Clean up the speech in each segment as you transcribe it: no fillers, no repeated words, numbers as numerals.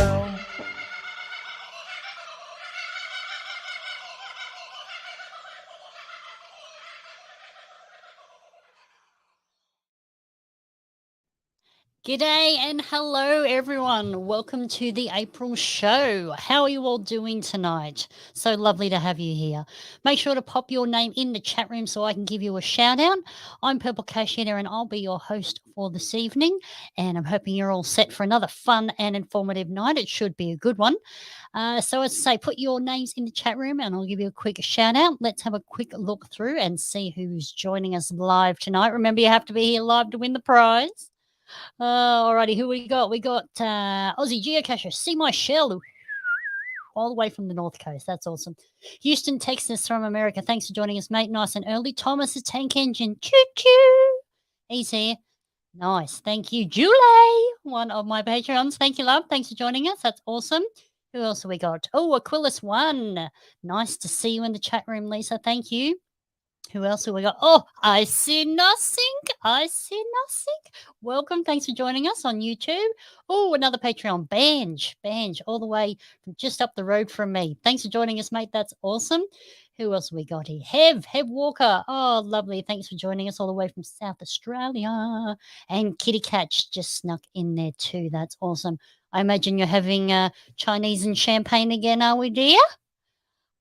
Show. G'day and hello, everyone. Welcome to the April show. How are you all doing tonight? So lovely to have you here. Make sure to pop your name in the chat room so I can give you a shout out. I'm Purple Cashier and I'll be your host for this evening. And I'm hoping you're all set for another fun and informative night. It should be a good one. So, as I say, put your names in the chat room and I'll give you a quick shout out. Let's have a quick look through and see who's joining us live tonight. Remember, you have to be here live to win the prize. Alrighty, who we got? We got Aussie Geocacher, See My Shell, all the way from the North Coast. That's awesome. Houston, Texas from America. Thanks for joining us, mate. Nice and early. Thomas, the Tank Engine. Choo choo. He's here. Nice. Thank you. Julie, one of my Patreons. Thank you, love. Thanks for joining us. That's awesome. Who else have we got? Oh, Aquilus1. Nice to see you in the chat room, Lisa. Thank you. Who else have we got? Oh, I see nothing. I see nothing. Welcome. Thanks for joining us on YouTube. Oh, another Patreon. Banj, all the way from just up the road from me. Thanks for joining us, mate. That's awesome. Who else have we got here? Hev Walker. Oh, lovely. Thanks for joining us all the way from South Australia. And Kitty Catch just snuck in there too. That's awesome. I imagine you're having Chinese and champagne again, are we, dear?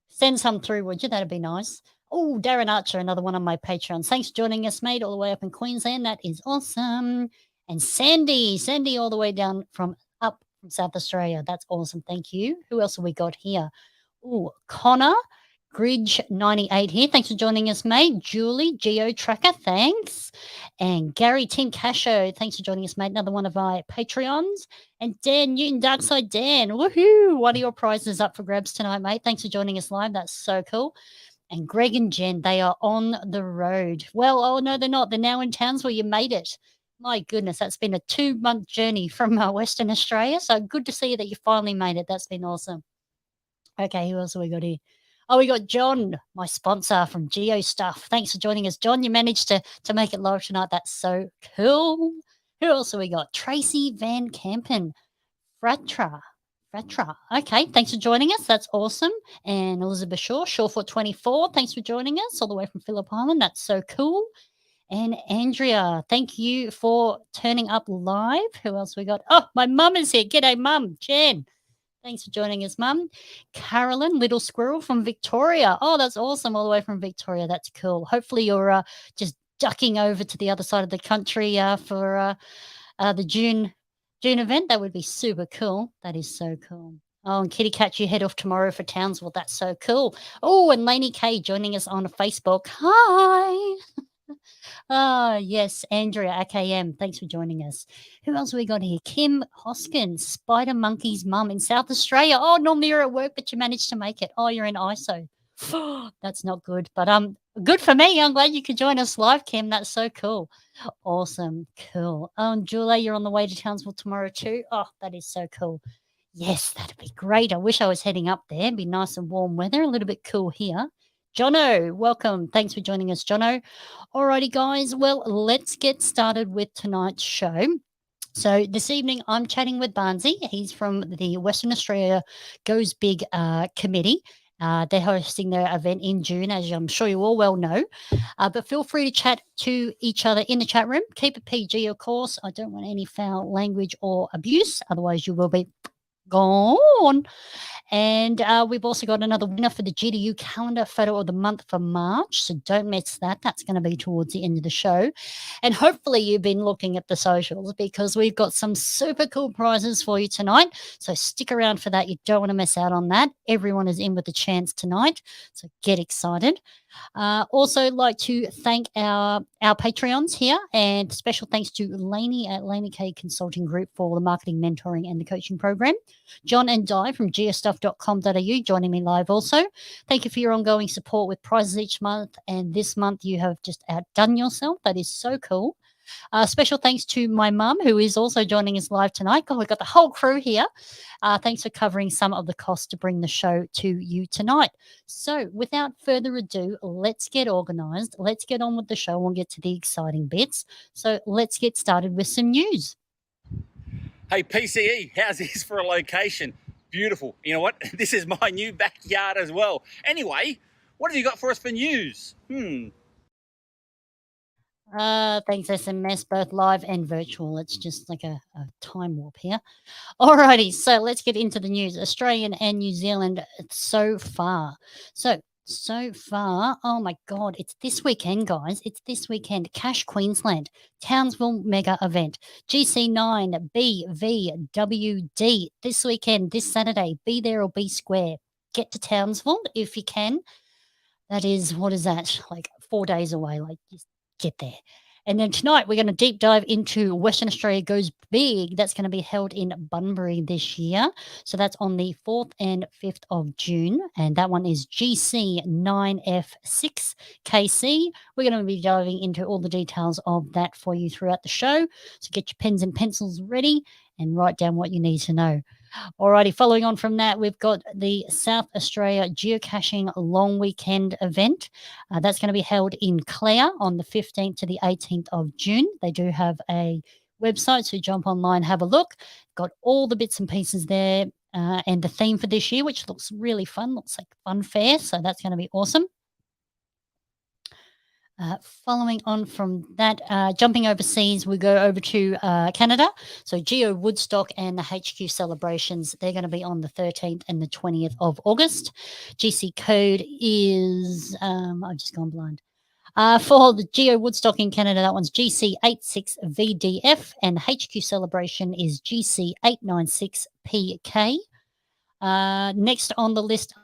Send some through, would you? That'd be nice. Oh, Darren Archer, another one on my Patreon. Thanks for joining us, mate, all the way up in Queensland. That is awesome. And Sandy, all the way down from South Australia. That's awesome. Thank you. Who else have we got here? Oh, Connor, Gridge98 here. Thanks for joining us, mate. Julie, Geo Tracker, thanks. And Gary Tim Casho, thanks for joining us, mate. Another one of our Patreons. And Dan Newton, Darkside Dan, woohoo! One of your prizes up for grabs tonight, mate. Thanks for joining us live. That's so cool. And Greg and Jen, they are on the road. Well, oh no, they're not. They're now in Townsville. You made it. My goodness, that's been a 2-month journey from Western Australia. So good to see that you finally made it. That's been awesome. Okay, who else have we got here? Oh, we got John, my sponsor from Geo Stuff. Thanks for joining us, John. You managed to make it live tonight. That's so cool. Who else have we got? Tracy Van Campen, Fratra. Okay, thanks for joining us. That's awesome. And Elizabeth Shaw, Shawfoot24. Thanks for joining us all the way from Phillip Island. That's so cool. And Andrea, thank you for turning up live. Who else we got? Oh, my mum is here. G'day, mum. Jen. Thanks for joining us, Mum. Carolyn, Little Squirrel from Victoria. Oh, that's awesome. All the way from Victoria. That's cool. Hopefully you're just ducking over to the other side of the country for the June event. That would be super cool. That is so cool. Oh, and Kitty Catch, you head off tomorrow for Townsville. That's so cool. Oh, and Lainey K joining us on Facebook. Hi. Yes, Andrea, AKM. Thanks for joining us. Who else have we got here? Kim Hoskins, Spider Monkey's mum in South Australia. Oh, normally you're at work, but you managed to make it. Oh, you're in ISO. That's not good, but good for me. I'm glad you could join us live, Kim. That's so cool. Awesome. Cool. Julie, you're on the way to Townsville tomorrow too. Oh, that is so cool. Yes, that'd be great. I wish I was heading up there. It'd be nice and warm weather, a little bit cool here. Jono, welcome. Thanks for joining us, Jono. Alrighty, guys. Well, let's get started with tonight's show. So this evening, I'm chatting with Barnsey. He's from the Western Australia Goes Big committee. They're hosting their event in June, as I'm sure you all well know. But feel free to chat to each other in the chat room. Keep it PG, of course. I don't want any foul language or abuse. Otherwise, you will be gone. And we've also got another winner for the GDU calendar photo of the month for March. So don't miss that. That's going to be towards the end of the show. And hopefully you've been looking at the socials because we've got some super cool prizes for you tonight. So stick around for that. You don't want to miss out on that. Everyone is in with a chance tonight. So get excited. Also like to thank our Patreons here, and special thanks to Lainey at Lainey K Consulting Group for the marketing, mentoring and the coaching program. John and Di from geostuff.com.au joining me live also. Thank you for your ongoing support with prizes each month, and this month you have just outdone yourself. That is so cool. Special thanks to my mum, who is also joining us live tonight. God, we've got the whole crew here. Thanks for covering some of the costs to bring the show to you tonight. So without further ado, let's get organised. Let's get on with the show and we'll get to the exciting bits. So let's get started with some news. Hey, PCE, how's this for a location? Beautiful. You know what? This is my new backyard as well. Anyway, what have you got for us for news? Thanks, SMS, both live and virtual. It's just like a time warp here. Alrighty, so let's get into the news. Australian and New Zealand so far. So far, oh my God, it's this weekend, guys. It's this weekend. Cash Queensland, Townsville mega event, GC9 BVWD this weekend, this Saturday. Be there or be square. Get to Townsville if you can. That is, what is that? Like 4 days away. Like, just get there. And then tonight we're going to deep dive into Western Australia Goes Big. That's going to be held in Bunbury this year. So that's on the 4th and 5th of June. And that one is GC9F6KC. We're going to be diving into all the details of that for you throughout the show. So get your pens and pencils ready and write down what you need to know. Alrighty, following on from that, we've got the South Australia Geocaching Long Weekend event. That's going to be held in Clare on the 15th to the 18th of June. They do have a website, so jump online, have a look. Got all the bits and pieces there, and the theme for this year, which looks really fun, looks like Fun Fair, so that's going to be awesome. Following on from that, jumping overseas, we go over to Canada. So Geo Woodstock and the HQ celebrations, they're going to be on the 13th and the 20th of August. GC code is, I've just gone blind. For the Geo Woodstock in Canada, that one's GC86VDF, and the HQ celebration is GC896PK. Next on the list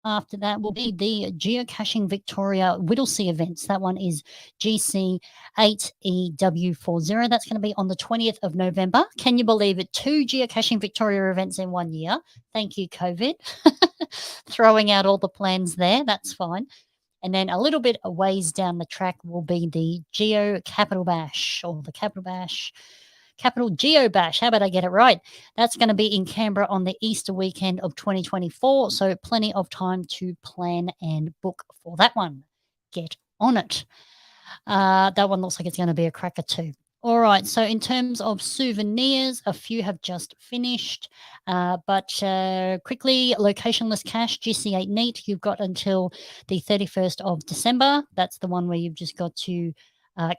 after that will be the Geocaching Victoria Whittlesea events. That one is GC8EW40. That's going to be on the 20th of November. Can you believe it? 2 Geocaching Victoria events in 1 year. Thank you, COVID. Throwing out all the plans there. That's fine. And then a little bit a ways down the track will be the Geo Capital Bash, or the Capital Geo Bash. How about I get it right? That's going to be in Canberra on the Easter weekend of 2024. So plenty of time to plan and book for that one. Get on it. That one looks like it's going to be a cracker too. All right. So in terms of souvenirs, a few have just finished. But quickly, locationless cache, GC8 Neat. You've got until the 31st of December. That's the one where you've just got to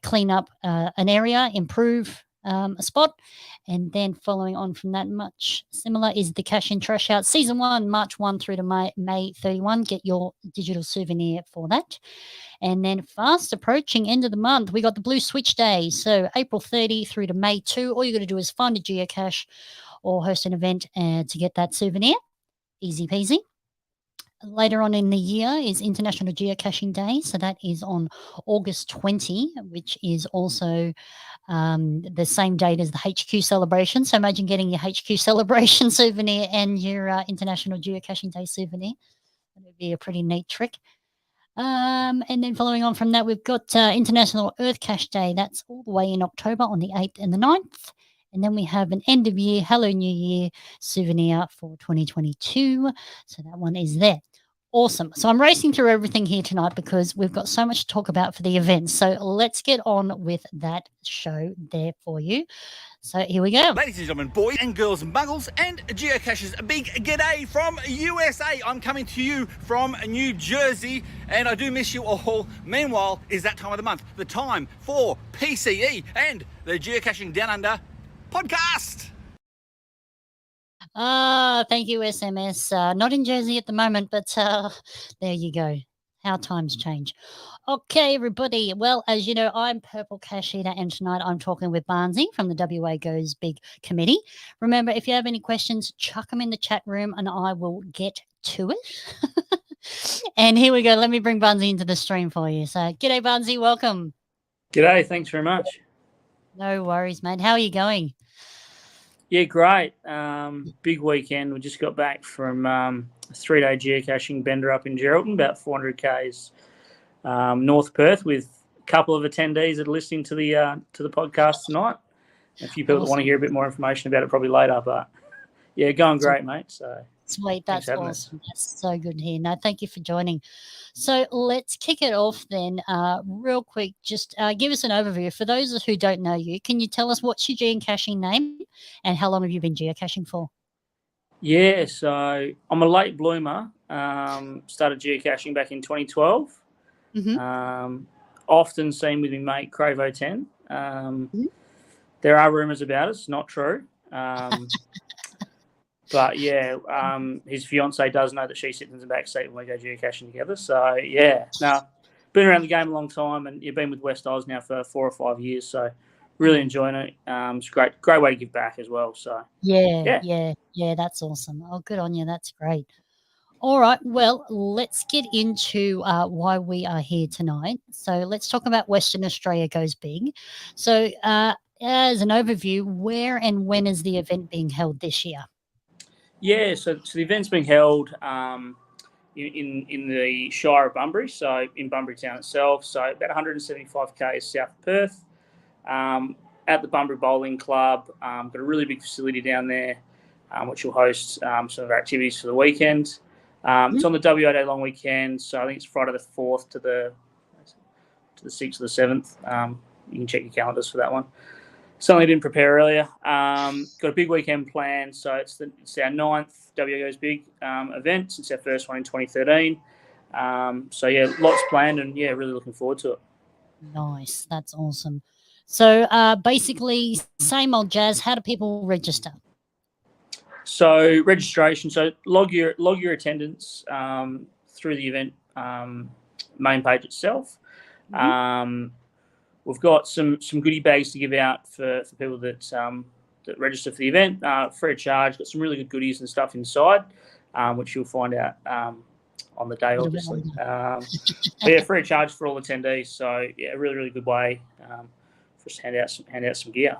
clean up an area, improve a spot. And then following on from that, much similar is the Cash in Trash Out Season 1, March 1 through to May 31. Get your digital souvenir for that. And then fast approaching end of the month, we got the Blue Switch Day. So April 30 through to May 2. All you got to do is find a geocache or host an event to get that souvenir. Easy peasy. Later on in the year is International Geocaching Day. So that is on August 20, which is also the same date as the HQ celebration. So imagine getting your HQ celebration souvenir and your International Geocaching Day souvenir. That would be a pretty neat trick. And then following on from that, we've got International Earth Cache Day. That's all the way in October on the 8th and the 9th. And then we have an end of year, Hello New Year souvenir for 2022. So that one is there. Awesome. So I'm racing through everything here tonight because we've got so much to talk about for the events. So let's get on with that show there for you. So here we go. Ladies and gentlemen, boys and girls, muggles and geocachers, a big g'day from USA. I'm coming to you from New Jersey, and I do miss you all. Meanwhile, is that time of the month, the time for PCE and the Geocaching Down Under podcast. Thank you, SMS. Not in Jersey at the moment, but there you go. How times change. Okay, everybody. Well, as you know, I'm Purple Cash Eater, and tonight I'm talking with Barnsey from the WA Goes Big Committee. Remember, if you have any questions, chuck them in the chat room and I will get to it. And here we go. Let me bring Barnsey into the stream for you. So, g'day, Barnsey. Welcome. G'day. Thanks very much. No worries, mate. How are you going? Yeah, great. Big weekend. We just got back from a 3-day geocaching bender up in Geraldton, about 400 k's North Perth, with a couple of attendees that are listening to the podcast tonight. A few people that want to hear a bit more information about it probably later, but yeah, going great, mate. So Sweet, Thanks that's for having us. awesome. That's so good to hear. No, thank you for joining. So let's kick it off then, real quick. Just give us an overview. For those who don't know you, can you tell us what's your geocaching name and how long have you been geocaching for? Yeah, so I'm a late bloomer. Started geocaching back in 2012. Mm-hmm. Often seen with my mate Cravo 10. There are rumours about it. It's not true. But yeah, his fiance does know that she sits in the back seat when we go geocaching together. So yeah, no, been around the game a long time, and you've been with West Oz now for 4 or 5 years. So really enjoying it. It's great way to give back as well. So Yeah, yeah. yeah, yeah, that's awesome. Oh, good on you. That's great. All right. Well, let's get into why we are here tonight. So let's talk about Western Australia Goes Big. So, as an overview, where and when is the event being held this year? Yeah, so the event's being held in the Shire of Bunbury, so in Bunbury town itself, so about 175 k's south of Perth, at the Bunbury Bowling Club. Got a really big facility down there, which will host some of our activities for the weekend. It's on the WA Day long weekend, so I think it's Friday the 4th to the 6th or the 7th. You can check your calendars for that one. Something I didn't prepare earlier. Got a big weekend planned, so it's our 9th WA Goes Big event since our first one in 2013. So yeah, lots planned, and yeah, really looking forward to it. Nice. That's awesome. So, basically, same old jazz. How do people register? So registration. So log your attendance through the event main page itself. We've got some goodie bags to give out for people that register for the event, free of charge. Got some really good goodies and stuff inside, which you'll find out on the day, obviously. But yeah, free of charge for all attendees. So yeah, a really, really good way for us to hand out some gear.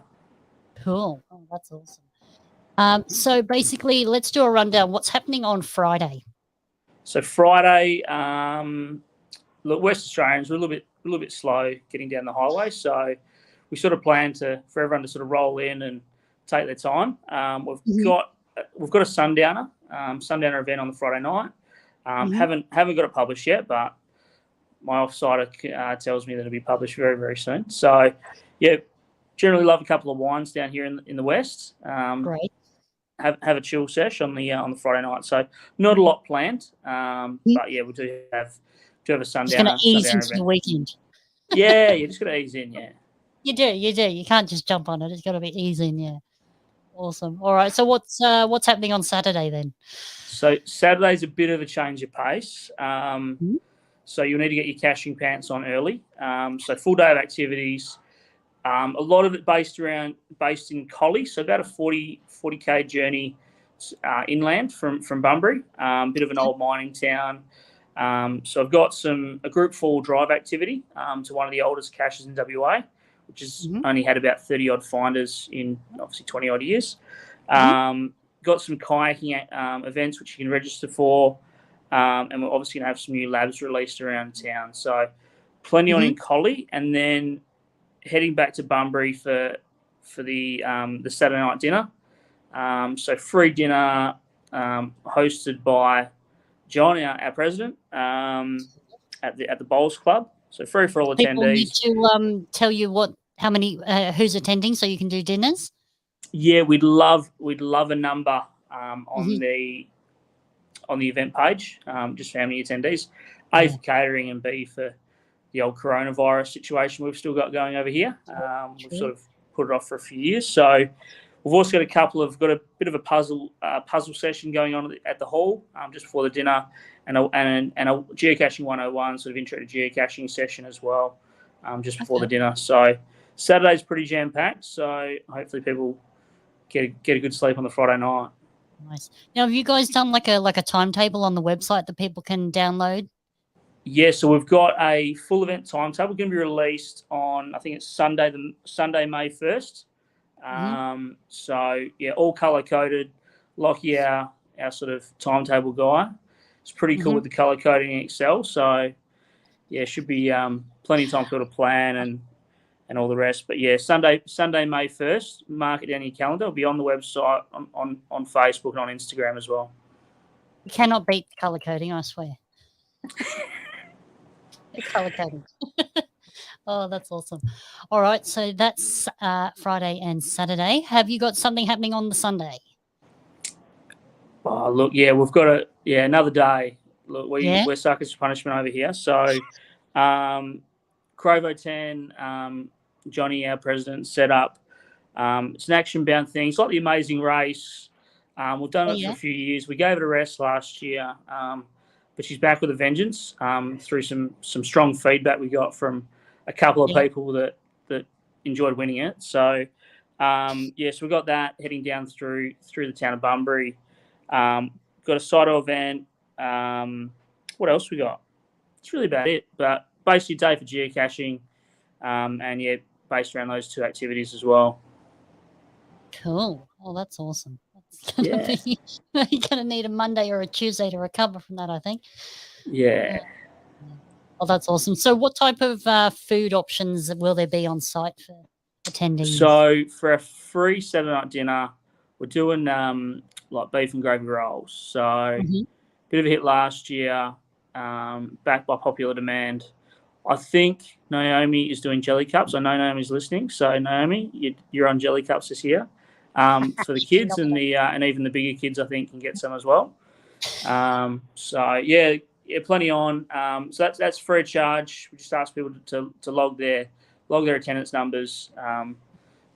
Cool. Oh, that's awesome. So basically, let's do a rundown. What's happening on Friday? So Friday, look, West Australians we're a little bit slow getting down the highway, so we sort of plan for everyone to sort of roll in and take their time. We've got a sundowner event on the Friday night. Haven't got it published yet, but my offsider tells me that it'll be published very, very soon. So yeah, generally love a couple of wines down here in the west. Great. Have a chill sesh on the Friday night. So not a lot planned, but yeah, we do have a sundowner. Just going to ease into event. the weekend. Yeah, you just got to ease in. Yeah, You do. You can't just jump on it. It's got to be easy. Yeah. Awesome. All right. So what's happening on Saturday then? So Saturday's a bit of a change of pace. So you'll need to get your caching pants on early. So full day of activities. A lot of it based in Collie, so about a 40k journey inland from Bunbury. Bit of an old mining town. So I've got a group 4 drive activity to one of the oldest caches in WA, which has only had about 30 odd finders in obviously 20 odd years. Got some kayaking events which you can register for, and we're obviously going to have some new labs released around town. So plenty on in Collie, and then heading back to Bunbury for the Saturday night dinner. So free dinner hosted by John, our president, at the Bowls Club. So free for all People attendees. need to tell you how many who's attending, so you can do dinners. Yeah, we'd love a number on the event page, just for how many attendees. A for catering, and B for the old coronavirus situation we've still got going over here. We've sort of put it off for a few years. So we've also got a bit of a puzzle session going on at the hall just before the dinner, and a geocaching 101 sort of intro to geocaching session as well, just before the dinner. So Saturday's pretty jam packed. So hopefully people get a good sleep on the Friday night. Nice. Now, have you guys done like a timetable on the website that people can download? Yeah, so we've got a full event timetable going to be released on, I think it's Sunday, May 1st. So yeah, all color coded. Lockie, our sort of timetable guy, it's pretty cool with the color coding in Excel. So yeah, should be plenty of time for people to plan and all the rest. But yeah, Sunday May 1st. Mark it down in your calendar. It'll be on the website, on Facebook and on Instagram as well. You cannot beat colour coding, I swear. Colour coding. Oh, that's awesome. All right, so that's Friday and Saturday. Have you got something happening on the Sunday? Oh, look, yeah, we've got another day. Look, Yeah? we're suckers for punishment over here. So, Crovo 10, Johnny, our president, set up. It's an action-bound thing. It's like the Amazing Race. We've done it for Yeah. a few years. We gave it a rest last year, but she's back with a vengeance through some strong feedback we got from a couple of Yeah. people that enjoyed winning it. So, so we got that heading down through the town of Bunbury. Got a Saito event. What else we got? It's really about it. But basically, a day for geocaching, and yeah, based around those two activities as well. Cool. Oh, that's awesome. That's gonna be, you're going to need a Monday or a Tuesday to recover from that, I think. Yeah. Oh, that's awesome. So what type of food options will there be on site for attendees? So for a free Saturday night dinner, we're doing like beef and gravy rolls. So bit of a hit last year, backed by popular demand. I think Naomi is doing jelly cups. I know Naomi's listening. So Naomi, you're on jelly cups this year. For the kids and and even the bigger kids, I think can get some as well. So yeah, plenty on. So that's free of charge. We just ask people to log their attendance numbers.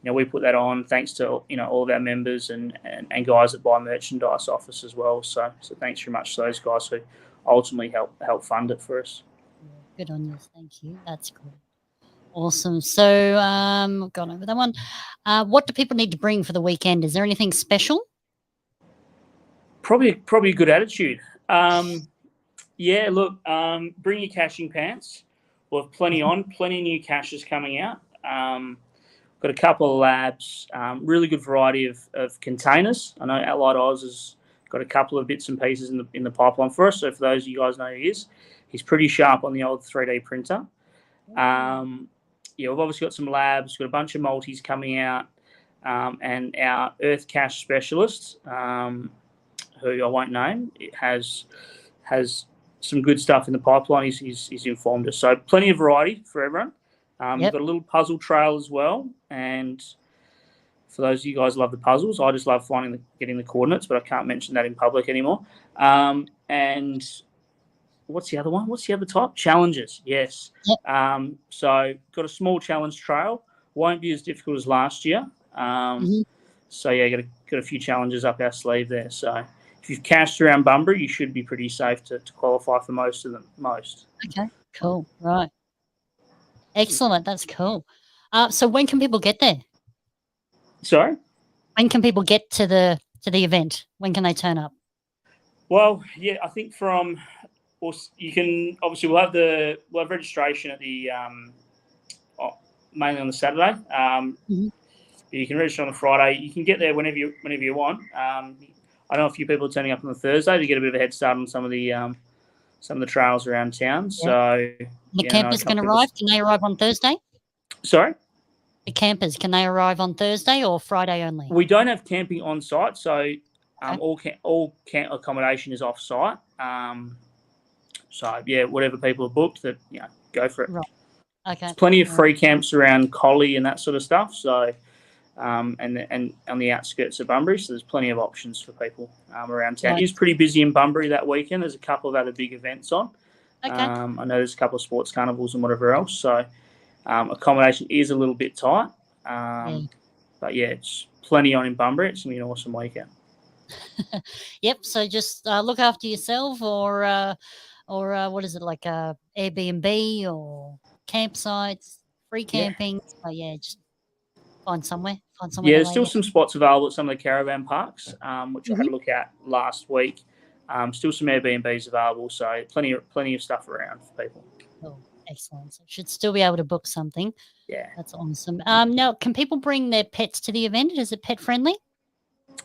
We put that on thanks to all of our members and guys that buy merchandise off us as well. So thanks very much to those guys who ultimately help fund it for us. Good on you. Thank you. That's cool. Awesome. So, gone over that one. What do people need to bring for the weekend? Is there anything special? Probably a good attitude. Yeah, look, bring your caching pants. We'll have plenty new caches coming out. Got a couple of labs, really good variety of containers. I know Allied Oz has got a couple of bits and pieces in the pipeline for us. So for those of you guys know who he is, he's pretty sharp on the old 3D printer. We've obviously got some labs, got a bunch of multis coming out, and our Earth Cache specialist, who I won't name, it has some good stuff in the pipeline. He's informed us. So plenty of variety for everyone. We've got a little puzzle trail as well. And for those of you guys who love the puzzles, I just love getting the coordinates, but I can't mention that in public anymore. And what's the other one? What's the other type? Challenges, yes. Yep. So got a small challenge trail. Won't be as difficult as last year. So yeah, got a few challenges up our sleeve there. So if you've cached around Bunbury, you should be pretty safe to qualify for most of them. Okay, cool. Right. Excellent. That's cool. So when can people get there? Sorry? When can people get to the event? When can they turn up? Well, yeah, I think you can obviously we'll have registration at the mainly on the Saturday. You can register on a Friday. You can get there whenever you want. I know a few people are turning up on the Thursday to get a bit of a head start on some of the trails around town. So the campers can arrive. Can they arrive on Thursday? Sorry? The campers, can they arrive on Thursday or Friday only? We don't have camping on site, so all camp accommodation is off site. So yeah, whatever people have booked, that go for it. Right. Okay. There's plenty of free camps around Collie and that sort of stuff. So and on the outskirts of Bunbury, so there's plenty of options for people around town. It is pretty busy in Bunbury that weekend. There's a couple of other big events on. Okay. I know there's a couple of sports carnivals and whatever else. So accommodation is a little bit tight. But yeah, it's plenty on in Bunbury. It's going to be an awesome weekend. Yep. So just look after yourself, or what is it, like Airbnb or campsites, free camping. So yeah, just find somewhere. Yeah, there's still some spots available at some of the caravan parks, which I had a look at last week. Still some Airbnbs available, so plenty of stuff around for people. Oh, excellent. So should still be able to book something. Yeah. That's awesome. Now, can people bring their pets to the event? Is it pet friendly?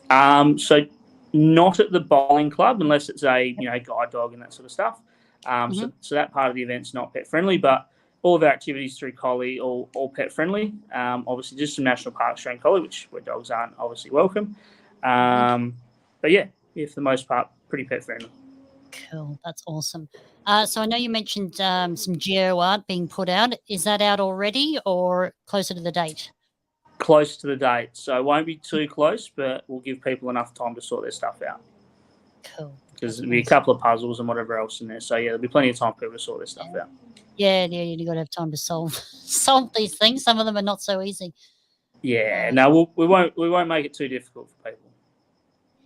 So not at the bowling club unless it's a guide dog and that sort of stuff. So that part of the event's not pet friendly, but all of our activities through Collie all pet friendly. Obviously, just some national parks around Collie, where dogs aren't obviously welcome. But yeah, for the most part, pretty pet friendly. Cool. That's awesome. So I know you mentioned some geo art being put out. Is that out already or closer to the date? Close to the date, so it won't be too close, but we'll give people enough time to sort their stuff out. Cool. Because there'll be a couple of puzzles and whatever else in there. So yeah, there'll be plenty of time for people to sort their stuff out. Yeah, you got to have time to solve these things. Some of them are not so easy. Yeah, no, we won't make it too difficult for people.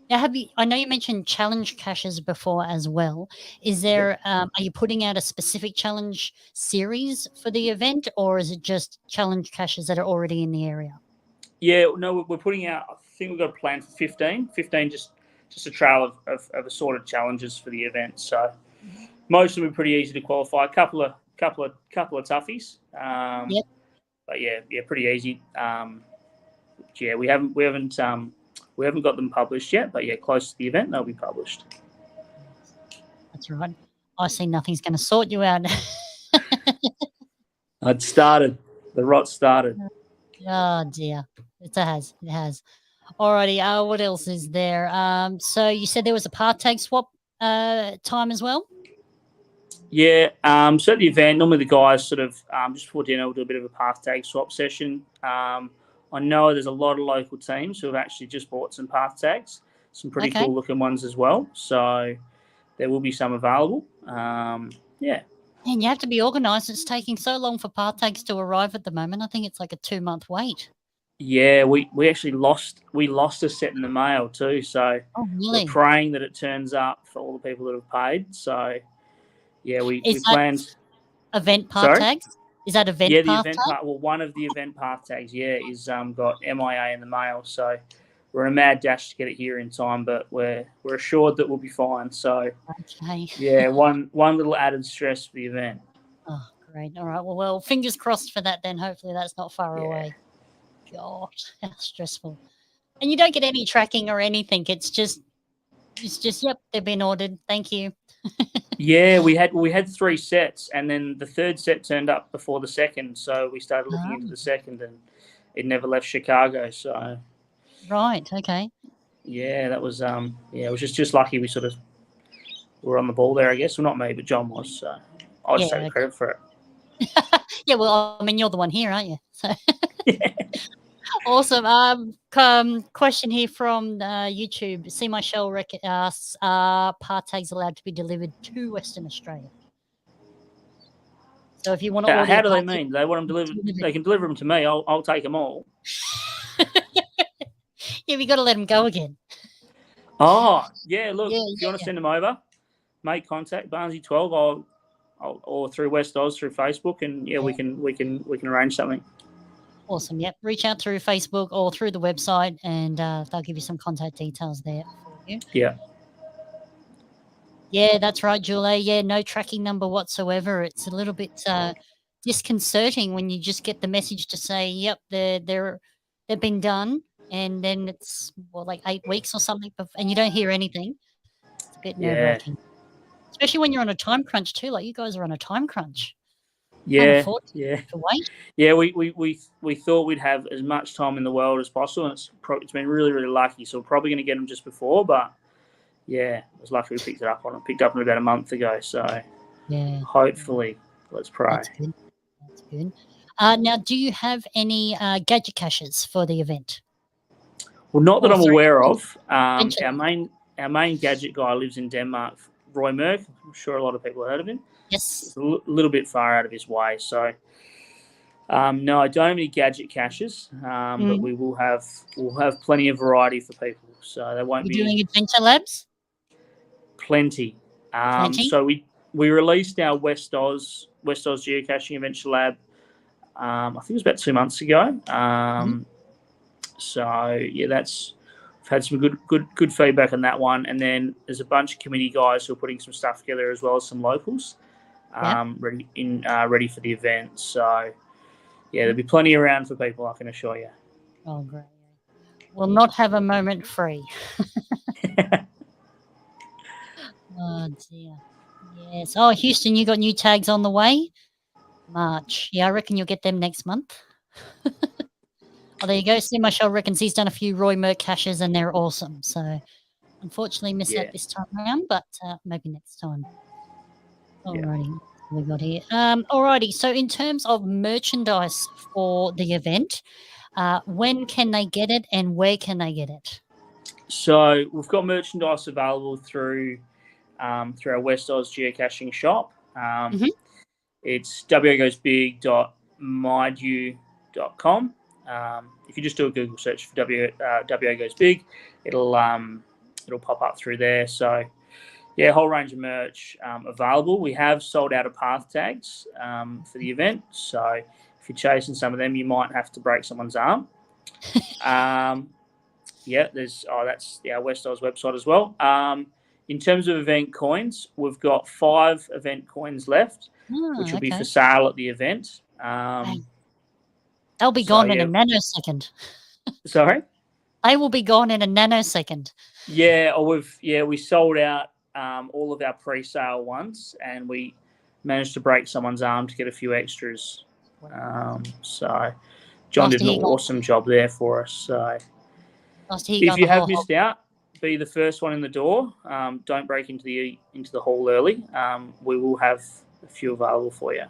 Now, I know you mentioned challenge caches before as well. Is there? Are you putting out a specific challenge series for the event, or is it just challenge caches that are already in the area? Yeah, no, we're putting out. I think we've got a plan for 15. 15 just a trail of assorted challenges for the event. So most of them are pretty easy to qualify. A couple of toughies. Yep. But yeah, pretty easy. Yeah, we haven't got them published yet, but yeah, close to the event they'll be published. That's right. I see nothing's going to sort you out. It started. The rot started. Oh dear, it has. Alrighty. What else is there? So you said there was a path tag swap time as well. Yeah. So at the event, normally the guys sort of just before dinner we'll do a bit of a path tag swap session. I know there's a lot of local teams who have actually just bought some path tags, some pretty cool looking ones as well. So there will be some available. Yeah. And you have to be organised. It's taking so long for path tags to arrive at the moment. I think it's like a 2-month wait. Yeah, we actually lost a set in the mail too. So really? We're praying that it turns up for all the people that have paid. So yeah, we planned event path tags. Is that event? Yeah, the path event tag? part. Well, one of the event path tags, is got MIA in the mail. So we're in a mad dash to get it here in time, but we're assured that we'll be fine. So yeah, one little added stress for the event. Oh, great! All right. Well, fingers crossed for that. Then hopefully that's not far away. God, how stressful! And you don't get any tracking or anything. It's just yep, they've been ordered. Thank you. Yeah, we had 3 sets, and then the third set turned up before the second, so we started looking into the second, and it never left Chicago. So right, okay. Yeah, that was it was just lucky we sort of were on the ball there, I guess. Well, not me, but John was. So I'll just take credit for it. Yeah, well, I mean, you're the one here, aren't you? So awesome. Question here from YouTube. See my shell asks, are path tags allowed to be delivered to Western Australia? So if you want to order, how do they mean? They want them delivered? They can deliver them to me. I'll take them all. Yeah, we got to let them go again. Oh yeah, look, if you want to send them over, make contact Barnsley12 or through West Oz through Facebook, and we can arrange something. Awesome. Yep. Reach out through Facebook or through the website, and they'll give you some contact details there for you. Yeah. Yeah, that's right, Julie. Yeah, no tracking number whatsoever. It's a little bit disconcerting when you just get the message to say, "Yep, they've been done," and then it's like 8 weeks or something, and you don't hear anything. It's a bit nerve-wracking, especially when you're on a time crunch too. Like you guys are on a time crunch. Yeah, to wait. Yeah, we thought we'd have as much time in the world as possible, and it's been really, really lucky. So we're probably going to get them just before, but yeah, it was lucky we picked up about a month ago. So yeah, hopefully, let's pray. That's good. Now, do you have any gadget caches for the event? Well, not that I'm aware of. Our main gadget guy lives in Denmark, Roy Merck. I'm sure a lot of people have heard of him. Yes. It's a little bit far out of his way. So, no, I don't have any gadget caches, but we'll have plenty of variety for people. So they won't be doing adventure labs. Plenty. So we released our West Oz Geocaching Adventure Lab. I think it was about 2 months ago. So yeah, we've had some good feedback on that one. And then there's a bunch of committee guys who are putting some stuff together as well as some locals. Ready for the event. So yeah, there'll be plenty around for people, I can assure you. Oh, great. We'll not have a moment free. Oh dear. Yes. Oh, Houston, you got new tags on the way? March. Yeah, I reckon you'll get them next month. Oh, there you go. See, Michelle reckons he's done a few Roy Merck caches and they're awesome. So Unfortunately, missed Yeah. that this time around, but maybe next time. Yeah. Alrighty, we got here. Alrighty. So, in terms of merchandise for the event, when can they get it, and where can they get it? So we've got merchandise available through our West Oz geocaching shop. Mhm. It's wagoesbig.mydew.com. If you just do a Google search for WA Goes Big, it'll pop up through there. So yeah, whole range of merch available. We have sold out of path tags for the event. So if you're chasing some of them, you might have to break someone's arm. Yeah, that's our West Oz website as well. In terms of event coins, we've got 5 event coins left, which will be for sale at the event. They'll be gone in a nanosecond. Sorry? They will be gone in a nanosecond. Yeah, we sold out all of our pre-sale ones, and we managed to break someone's arm to get a few extras. So John did an awesome job there for us. So if you have missed out, be the first one in the door. Don't break into the hall early. We will have a few available for you.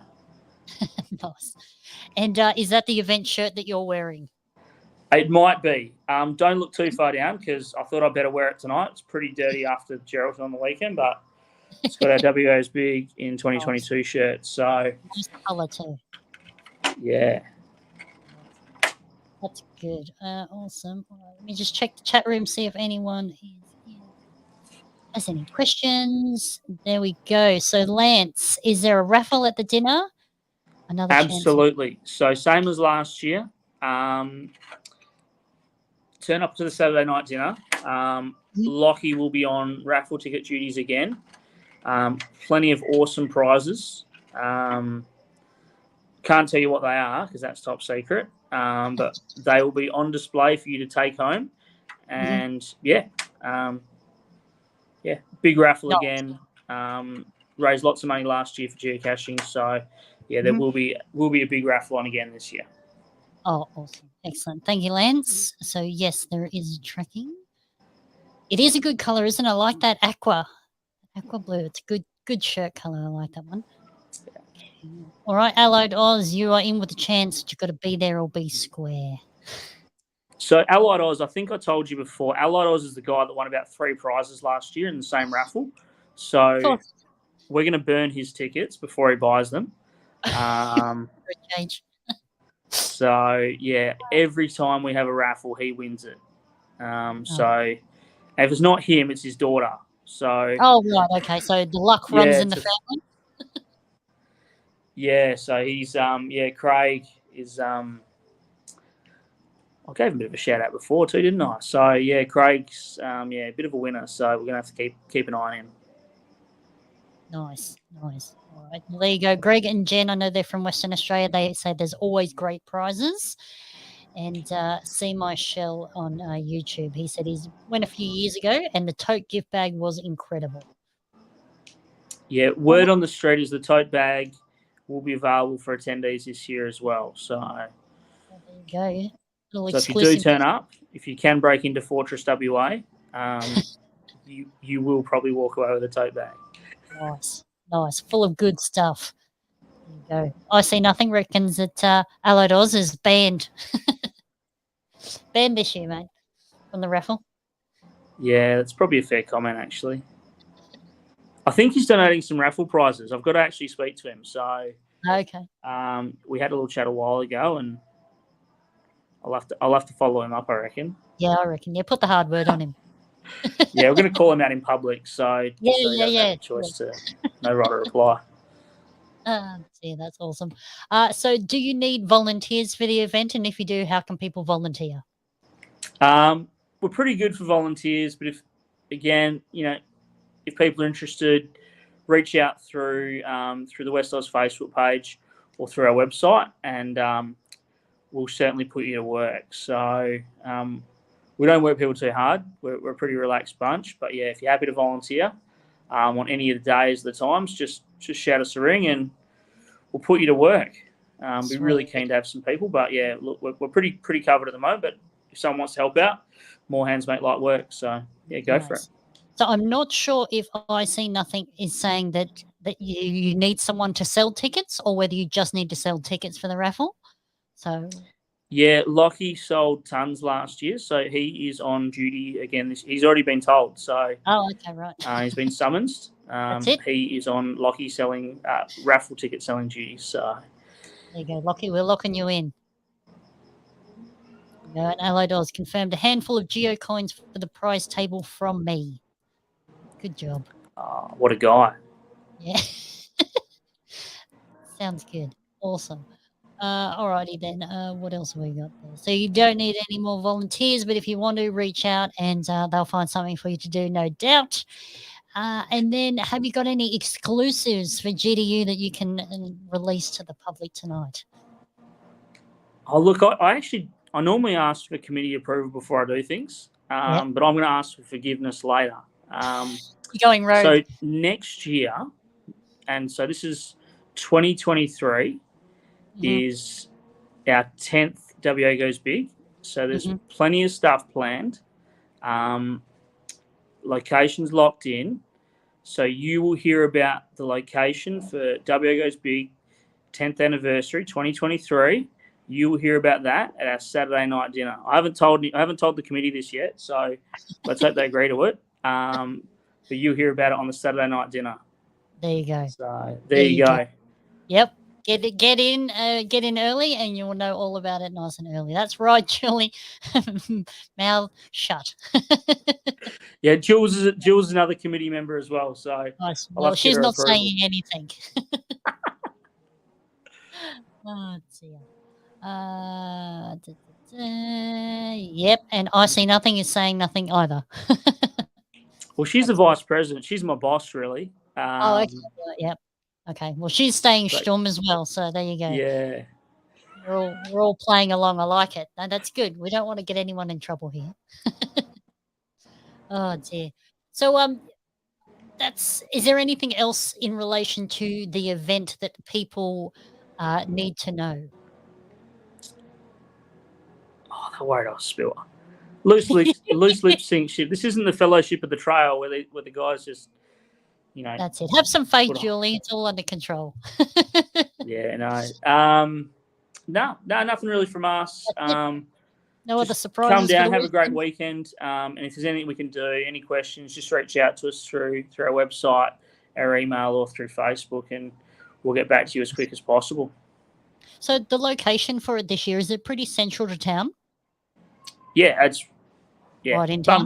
Nice. And is that the event shirt that you're wearing? It might be. Don't look too far down, because I thought I'd better wear it tonight. It's pretty dirty after Geraldton on the weekend, but it's got our WA's Big in 2022 shirt. So nice colour too. Yeah. That's good. Awesome. Let me just check the chat room, see if anyone has any questions. There we go. So, Lance, is there a raffle at the dinner? Another Absolutely. So same as last year. Turn up to the Saturday night dinner. Lockie will be on raffle ticket duties again. Plenty of awesome prizes. Can't tell you what they are because that's top secret. But they will be on display for you to take home. And big raffle again. Raised lots of money last year for geocaching. So there will be a big raffle on again this year. Oh, awesome. Excellent. Thank you, Lance. So, yes, there is tracking. It is a good colour, isn't it? I like that aqua blue. It's a good shirt colour. I like that one. All right, Allied Oz, you are in with a chance. You've got to be there or be square. So, Allied Oz, I think I told you before, Allied Oz is the guy that won about 3 prizes last year in the same raffle. So, we're going to burn his tickets before he buys them. Change. So, yeah, every time we have a raffle, he wins it. So, if it's not him, it's his daughter. So, oh, right, okay. So, the luck runs in the family? Yeah, so he's, Craig is, I gave him a bit of a shout out before too, didn't I? So, yeah, Craig's, a bit of a winner. So, we're going to have to keep an eye on him. Nice. All right, there you go. Greg and Jen, I know they're from Western Australia. They say there's always great prizes. And see my shell on YouTube. He said he's went a few years ago, and the tote gift bag was incredible. Yeah, word on the street is the tote bag will be available for attendees this year as well. So, there you go. So if you do turn up, if you can break into Fortress WA, you will probably walk away with a tote bag. Nice, full of good stuff. There you go. I See Nothing reckons that Allied Oz is banned. Banned this year, mate, from the raffle. Yeah, that's probably a fair comment, actually. I think he's donating some raffle prizes. I've got to actually speak to him. So, okay. We had a little chat a while ago, and I'll have to follow him up, I reckon. Yeah, I reckon. Yeah, put the hard word on him. Yeah, we're going to call him out in public, so he doesn't have a choice to no right to reply. Yeah, that's awesome. So do you need volunteers for the event? And if you do, how can people volunteer? We're pretty good for volunteers, but if people are interested, reach out through the West Oz Facebook page or through our website, and we'll certainly put you to work. So we don't work people too hard. We're a pretty relaxed bunch. But, yeah, if you're happy to volunteer on any of the days, the times, just shout us a ring and we'll put you to work. We're really keen to have some people. But, yeah, look, we're pretty covered at the moment. But if someone wants to help out, more hands make light work. So, yeah, go for it. So I'm not sure if I See Nothing is saying that you need someone to sell tickets, or whether you just need to sell tickets for the raffle. So Yeah, Lockie sold tons last year, so he is on duty again. He's already been told, so okay, right. he's been summoned. That's it. He is on Lockie selling raffle ticket selling duty. So There you go, Lockie. We're locking you in. No, and Allo Dolls confirmed a handful of geocoins for the prize table from me. Good job. what a guy! Yeah. Sounds good. Awesome. Alrighty then. What else have we got there? So you don't need any more volunteers, but if you want to, reach out and they'll find something for you to do, no doubt. And then, have you got any exclusives for GDU that you can release to the public tonight? Oh, look, I normally ask for committee approval before I do things, but I'm going to ask for forgiveness later. You're going rogue. So next year, and so this is 2023, is our 10th WA Goes Big. So there's plenty of stuff planned. Locations locked in. So you will hear about the location for WA Goes Big 10th anniversary 2023. You will hear about that at our Saturday night dinner. I haven't told the committee this yet, so let's hope they agree to it. But you'll hear about it on the Saturday night dinner. There you go. So there you go. Yep. Get in early, and you'll know all about it nice and early. That's right, Julie. Mouth shut. Yeah, Jules is another committee member as well. So nice. Well, she's not saying anything. Let's see. Yep, and I See Nothing is saying nothing either. Well, she's the vice president. She's my boss, really. Okay. Yep. Okay. Well, she's staying Sturm as well, so there you go. Yeah. We're all playing along. I like it. No, that's good. We don't want to get anyone in trouble here. Oh dear. So is there anything else in relation to the event that people need to know? Oh, they're worried I'll spill. Loose lips sink ship. This isn't the Fellowship of the Trail where the guys just, That's it. Have some faith, Julie. It's all under control. Yeah, no, nothing really from us. No other surprises. Come down, have a great weekend. And if there's anything we can do, any questions, just reach out to us through our website, our email, or through Facebook, and we'll get back to you as quick as possible. So the location for it this year, is it pretty central to town? Yeah, it's right in town?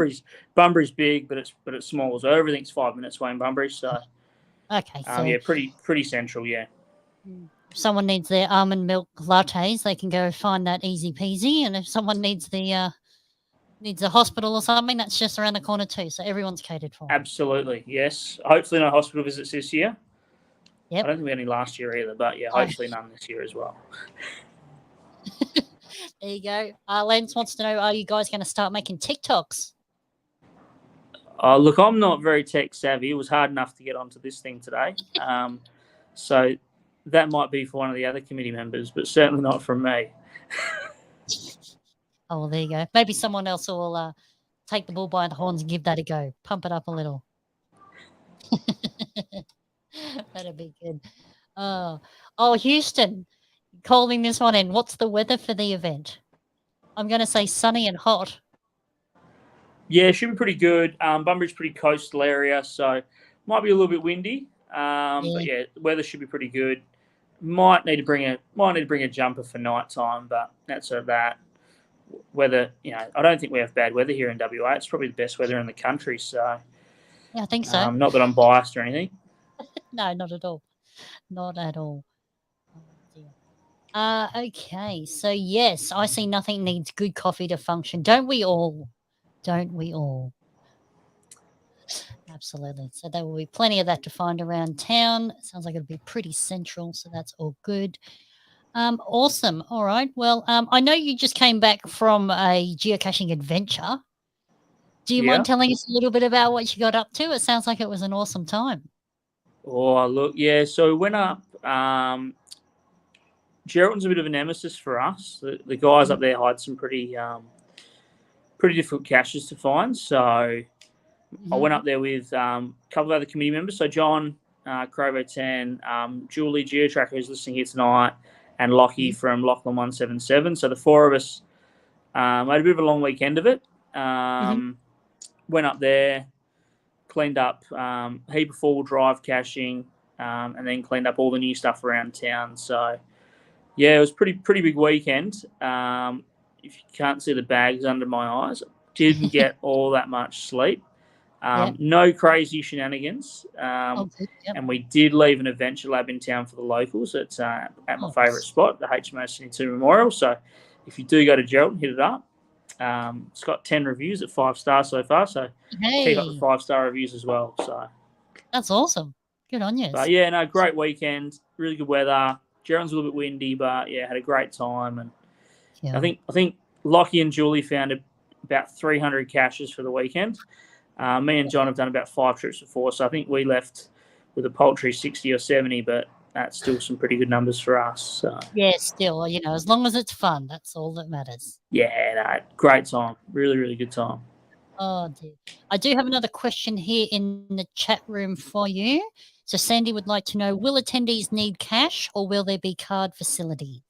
Bunbury's big, but it's small. So everything's 5 minutes away in Bunbury. So okay, so yeah, pretty central. Yeah. If someone needs their almond milk lattes, they can go find that easy peasy. And if someone needs a hospital or something, that's just around the corner too. So everyone's catered for. Absolutely, yes. Hopefully no hospital visits this year. Yep. I don't think we had any last year either, but yeah, hopefully none this year as well. There you go. Lance wants to know, are you guys going to start making TikToks? Look, I'm not very tech savvy. It was hard enough to get onto this thing today. So that might be for one of the other committee members, but certainly not from me. Oh, well, there you go. Maybe someone else will take the bull by the horns and give that a go. Pump it up a little. That'd be good. Oh, Houston, calling this one in. What's the weather for the event? I'm going to say sunny and hot. Yeah, should be pretty good. Bunbury's pretty coastal area, so might be a little bit windy. But yeah, weather should be pretty good. Might need to bring a jumper for night time, but that's that. Weather, I don't think we have bad weather here in WA. It's probably the best weather in the country. So yeah, I think so. Not that I'm biased or anything. No, not at all. Not at all. Okay, so yes, I See Nothing needs good coffee to function. Don't we all? Don't we all? Absolutely. So there will be plenty of that to find around town. Sounds like it'll be pretty central, so that's all good. Awesome. All right. Well, I know you just came back from a geocaching adventure. Do you mind telling us a little bit about what you got up to? It sounds like it was an awesome time. Oh, look, yeah. So we went up. Geraldton's a bit of a nemesis for us. The guys up there hide some pretty difficult caches to find. So I went up there with a couple of other committee members. So John, Crovo 10, Julie, Geotracker, who's listening here tonight, and Lockie from Lachlan 177. So the four of us had a bit of a long weekend of it. Went up there, cleaned up heap of four-wheel drive caching, and then cleaned up all the new stuff around town. So, yeah, it was pretty big weekend. If you can't see the bags under my eyes, didn't get all that much sleep. No crazy shenanigans. And we did leave an adventure lab in town for the locals. It's at my favourite spot, the HMO 72 Memorial. So if you do go to Geraldton, hit it up. It's got 10 reviews at 5 stars so far. So keep up the 5-star reviews as well. So that's awesome. Good on you. But yeah, no, great weekend. Really good weather. Geraldton's a little bit windy, but yeah, had a great time. And I think Lockie and Julie found about 300 caches for the weekend. Me and John have done about 5 trips before, so I think we left with a paltry 60 or 70, but that's still some pretty good numbers for us. So. Yeah, still, as long as it's fun, that's all that matters. Yeah, no, great time. Really, really good time. Oh, dear. I do have another question here in the chat room for you. So Sandy would like to know, will attendees need cash or will there be card facilities?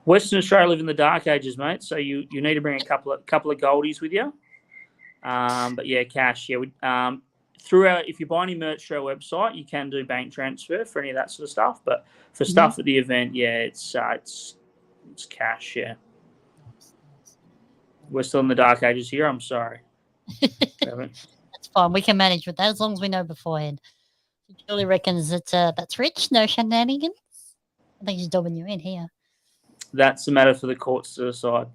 Western Australia live in the dark ages, mate, so you need to bring a couple of goldies with you. But yeah, cash. Yeah, if you buy any merch through our website, you can do bank transfer for any of that sort of stuff. But for stuff at the event, yeah, it's cash. Yeah, we're still in the dark ages here. I'm sorry. That's fine. We can manage with that as long as we know beforehand. Julie reckons that that's rich. No shenanigans. I think she's dobbing you in here. That's a matter for the courts to decide.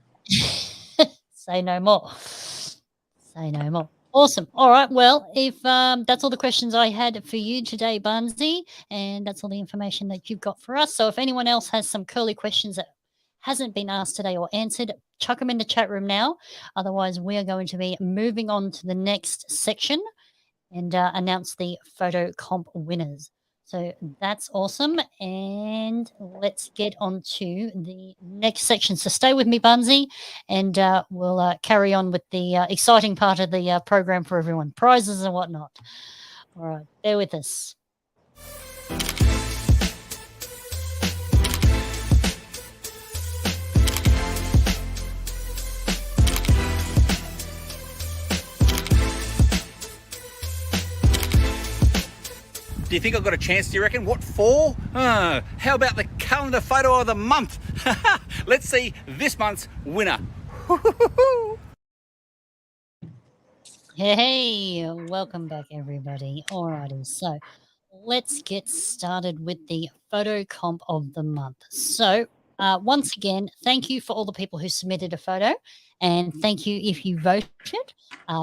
Say no more. Say no more. Awesome. All right. Well, if that's all the questions I had for you today, Barnsey, and that's all the information that you've got for us. So if anyone else has some curly questions that hasn't been asked today or answered, chuck them in the chat room now. Otherwise, we are going to be moving on to the next section and announce the photo comp winners. So that's awesome. And let's get on to the next section. So stay with me, Bunsey, and we'll carry on with the exciting part of the program for everyone, prizes and whatnot. All right, bear with us. Do you think I've got a chance, do you reckon? What for? How about the calendar photo of the month? Let's see this month's winner. Hey, welcome back, everybody. Alrighty, so let's get started with the photo comp of the month. So once again, thank you for all the people who submitted a photo, and thank you if you voted.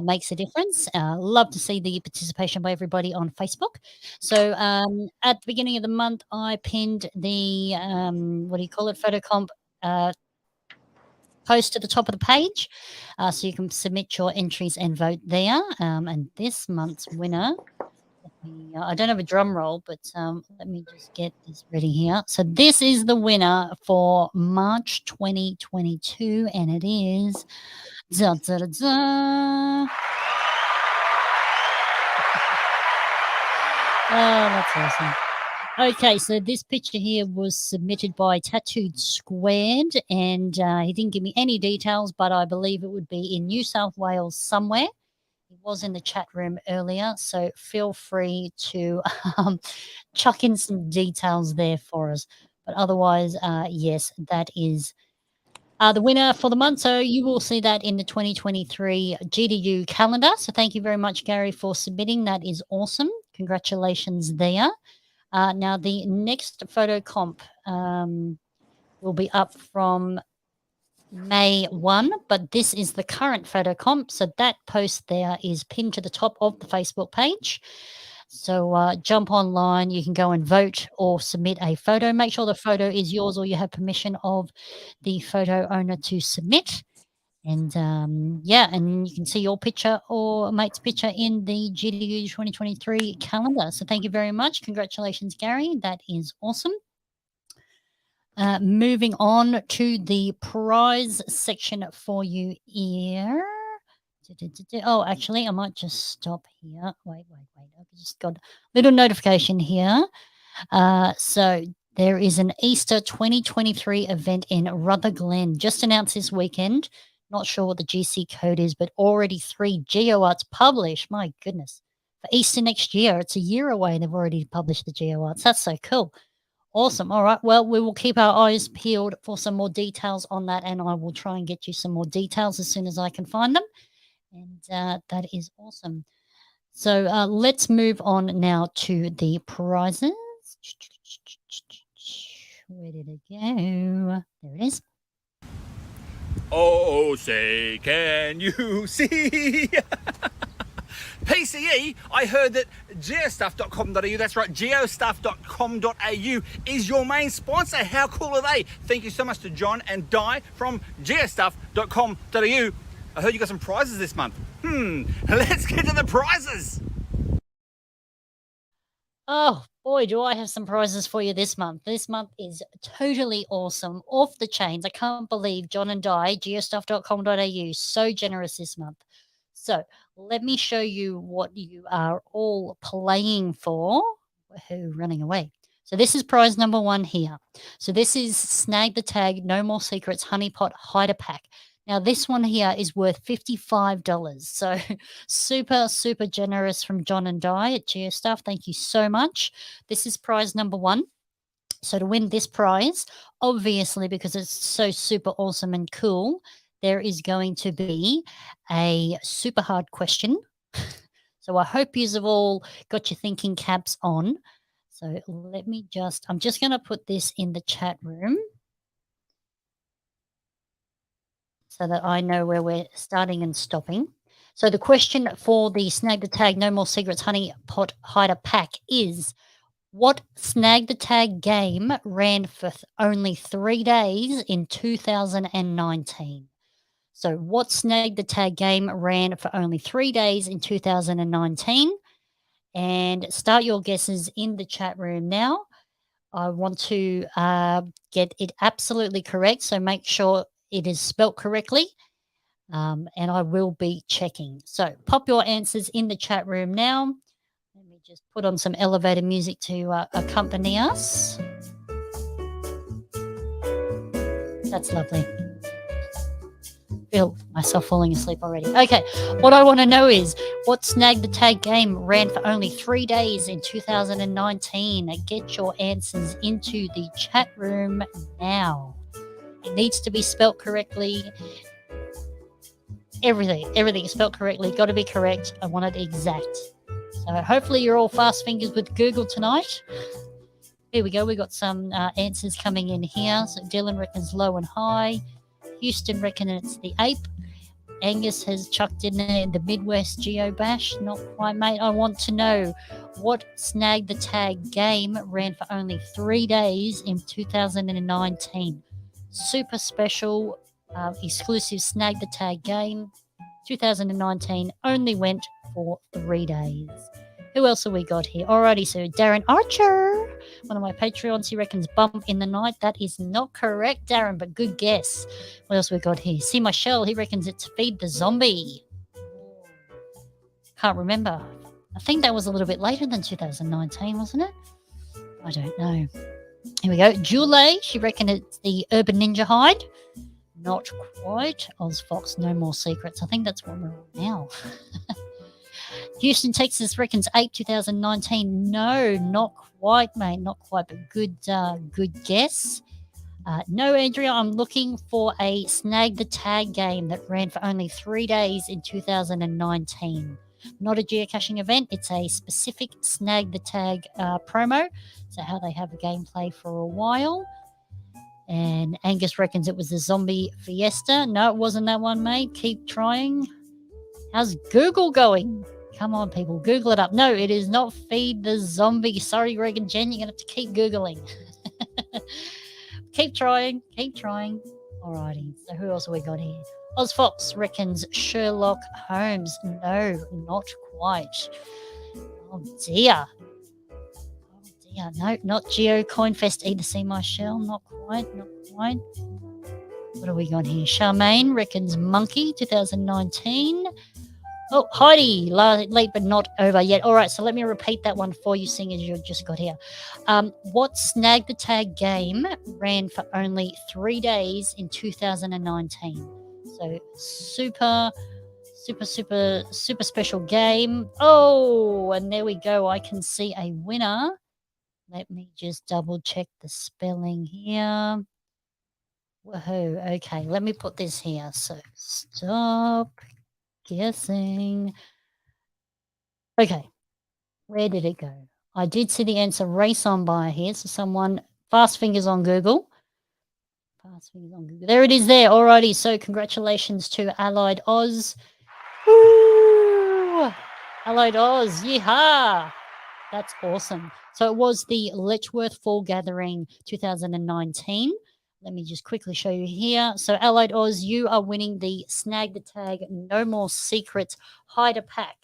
Makes a difference. Love to see the participation by everybody on Facebook. So at the beginning of the month, I pinned the photo comp post to the top of the page, so you can submit your entries and vote there. And this month's winner, I don't have a drum roll, but let me just get this ready here. So this is the winner for March 2022, and it is da, da, da, da. Oh, that's awesome. Okay, so this picture here was submitted by Tattooed Squared, and he didn't give me any details, but I believe it would be in New South Wales somewhere. He was in the chat room earlier, so feel free to chuck in some details there for us. But otherwise, yes, that is the winner for the month. So you will see that in the 2023 GDU calendar. So thank you very much, Gary, for submitting. That is awesome. Congratulations there. Now, the next photo comp will be up from May 1, but this is the current photo comp. So that post there is pinned to the top of the Facebook page. So jump online. You can go and vote or submit a photo. Make sure the photo is yours or you have permission of the photo owner to submit. And and you can see your picture or a mate's picture in the GDU 2023 calendar. So thank you very much. Congratulations, Gary. That is awesome. Moving on to the prize section for you here. Oh, actually, I might just stop here. Wait. I just got a little notification here. So there is an Easter 2023 event in Rutherglen, just announced this weekend. Not sure what the GC code is, but already 3 GeoArts published. My goodness. For Easter next year, it's a year away and they've already published the GeoArts. That's so cool. Awesome. All right. Well, we will keep our eyes peeled for some more details on that, and I will try and get you some more details as soon as I can find them. And that is awesome. So let's move on now to the prizes. Where did it go? There it is. Oh, say, can you see? PCE, I heard that geostuff.com.au, that's right, geostuff.com.au is your main sponsor. How cool are they? Thank you so much to John and Di from geostuff.com.au. I heard you got some prizes this month. Let's get to the prizes. Oh, boy, do I have some prizes for you this month. This month is totally awesome, off the chains. I can't believe John and Di, geostuff.com.au, so generous this month. So let me show you what you are all playing for. Who running away? So this is prize number 1 here. So this is Snag the Tag, No More Secrets, Honeypot Hider Pack. Now this one here is worth $55. So super, super generous from John and Di at GeoStuff. Thank you so much. This is prize number 1. So to win this prize, obviously, because it's so super awesome and cool, there is going to be a super hard question. So I hope you've all got your thinking caps on. So I'm just going to put this in the chat room so that I know where we're starting and stopping. So the question for the Snag the Tag No More Secrets Honey Pot Hider Pack is, what Snag the Tag game ran for only 3 days in 2019? So what Snag the Tag game ran for only 3 days in 2019? And start your guesses in the chat room now. I want to get it absolutely correct, so make sure it is spelt correctly, and I will be checking. So pop your answers in the chat room now. Let me just put on some elevator music to accompany us. That's lovely. Feel myself falling asleep already. Okay, what I want to know is, what Snag the Tag game ran for only 3 days in 2019? Get your answers into the chat room now. It needs to be spelt correctly. Everything is spelt correctly. Got to be correct. I want it exact. So hopefully you're all fast fingers with Google tonight. Here we go. We got some answers coming in here. So Dylan reckons low and high. Houston reckon it's the ape. Angus has chucked in there the Midwest Geo Bash. Not quite, mate. I want to know, what Snag the Tag game ran for only 3 days in 2019? Super special, exclusive Snag the Tag game. 2019 only went for 3 days. Who else have we got here? Alrighty, so Darren Archer, one of my Patreons, he reckons Bump in the Night. That is not correct, Darren, but good guess. What else we got here? See My Shell, he reckons it's Feed the Zombie. Can't remember. I think that was a little bit later than 2019, wasn't it? I don't know. Here we go. Julie, she reckons it's the Urban Ninja Hide. Not quite. OzFox, No More Secrets. I think that's what we're on now. Houston, Texas reckons 8 2019. No, not quite, mate. Not quite, but good guess. No, Andrea, I'm looking for a Snag the Tag game that ran for only 3 days in 2019. Not a geocaching event. It's a specific Snag the Tag promo. So how they have a gameplay for a while. And Angus reckons it was the Zombie Fiesta. No, it wasn't that one, mate. Keep trying. How's Google going? Come on, people. Google it up. No, it is not Feed the Zombie. Sorry, Greg and Jen. You're going to have to keep Googling. Keep trying. Keep trying. Alrighty. So who else have we got here? OzFox reckons Sherlock Holmes. No, not quite. Oh, dear. Yeah, no, not Geo Coinfest either. See My Shell, not quite. What have we got here? Charmaine reckons Monkey 2019. Oh, Heidi, late but not over yet. All right, so let me repeat that one for you, seeing as you just got here. What Snag the Tag game ran for only 3 days in 2019? So super special game. Oh, and there we go. I can see a winner. Let me just double check the spelling here. Woohoo. Okay, let me put this here. So stop guessing. Okay, where did it go? I did see the answer race on by here. So someone fast fingers on Google. Fast fingers on Google. There it is there. Alrighty. So congratulations to Allied Oz. Woo! Allied Oz. Yeehaw! That's awesome. So it was the Letchworth Fall Gathering 2019. Let me just quickly show you here. So Allied Oz, you are winning the Snag the Tag No More Secrets Hider Pack.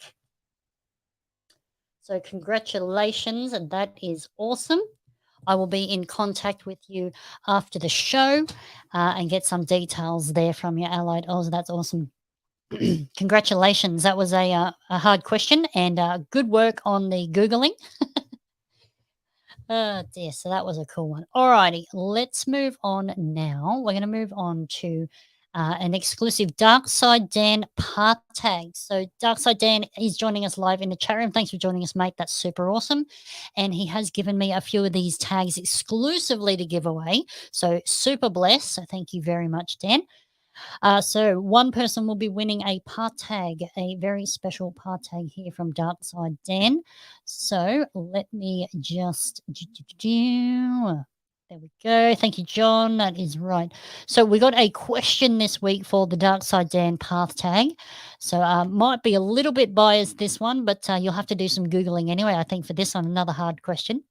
So congratulations, and that is awesome. I will be in contact with you after the show and get some details there from your Allied Oz. That's awesome. Congratulations. That was a hard question, and good work on the Googling. Oh dear, so that was a cool one. Alrighty, let's move on now. We're going to move on to an exclusive Dark Side Dan part tag. So Dark Side Dan is joining us live in the chat room. Thanks for joining us, mate. That's super awesome. And he has given me a few of these tags exclusively to give away. So super blessed. So thank you very much, Dan. So one person will be winning a part tag, a very special part tag here from Dark Side Dan. So let me just there we go. Thank you, John. That is right. So we got a question this week for the Dark Side Dan path tag. So might be a little bit biased this one, but you'll have to do some Googling anyway, I think, for this one. Another hard question.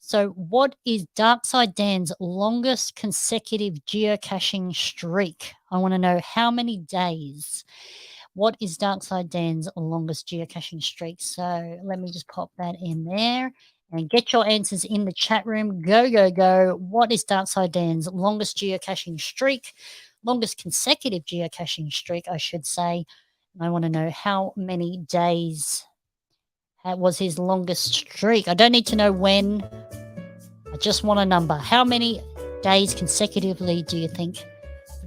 So what is Darkside Dan's longest consecutive geocaching streak? I want to know how many days. What is Darkside Dan's longest geocaching streak? So let me just pop that in there and get your answers in the chat room. Go, go, go. What is Darkside Dan's longest geocaching streak? Longest consecutive geocaching streak, I should say. I want to know how many days was his longest streak. I don't need to know when. I just want a number. How many days consecutively do you think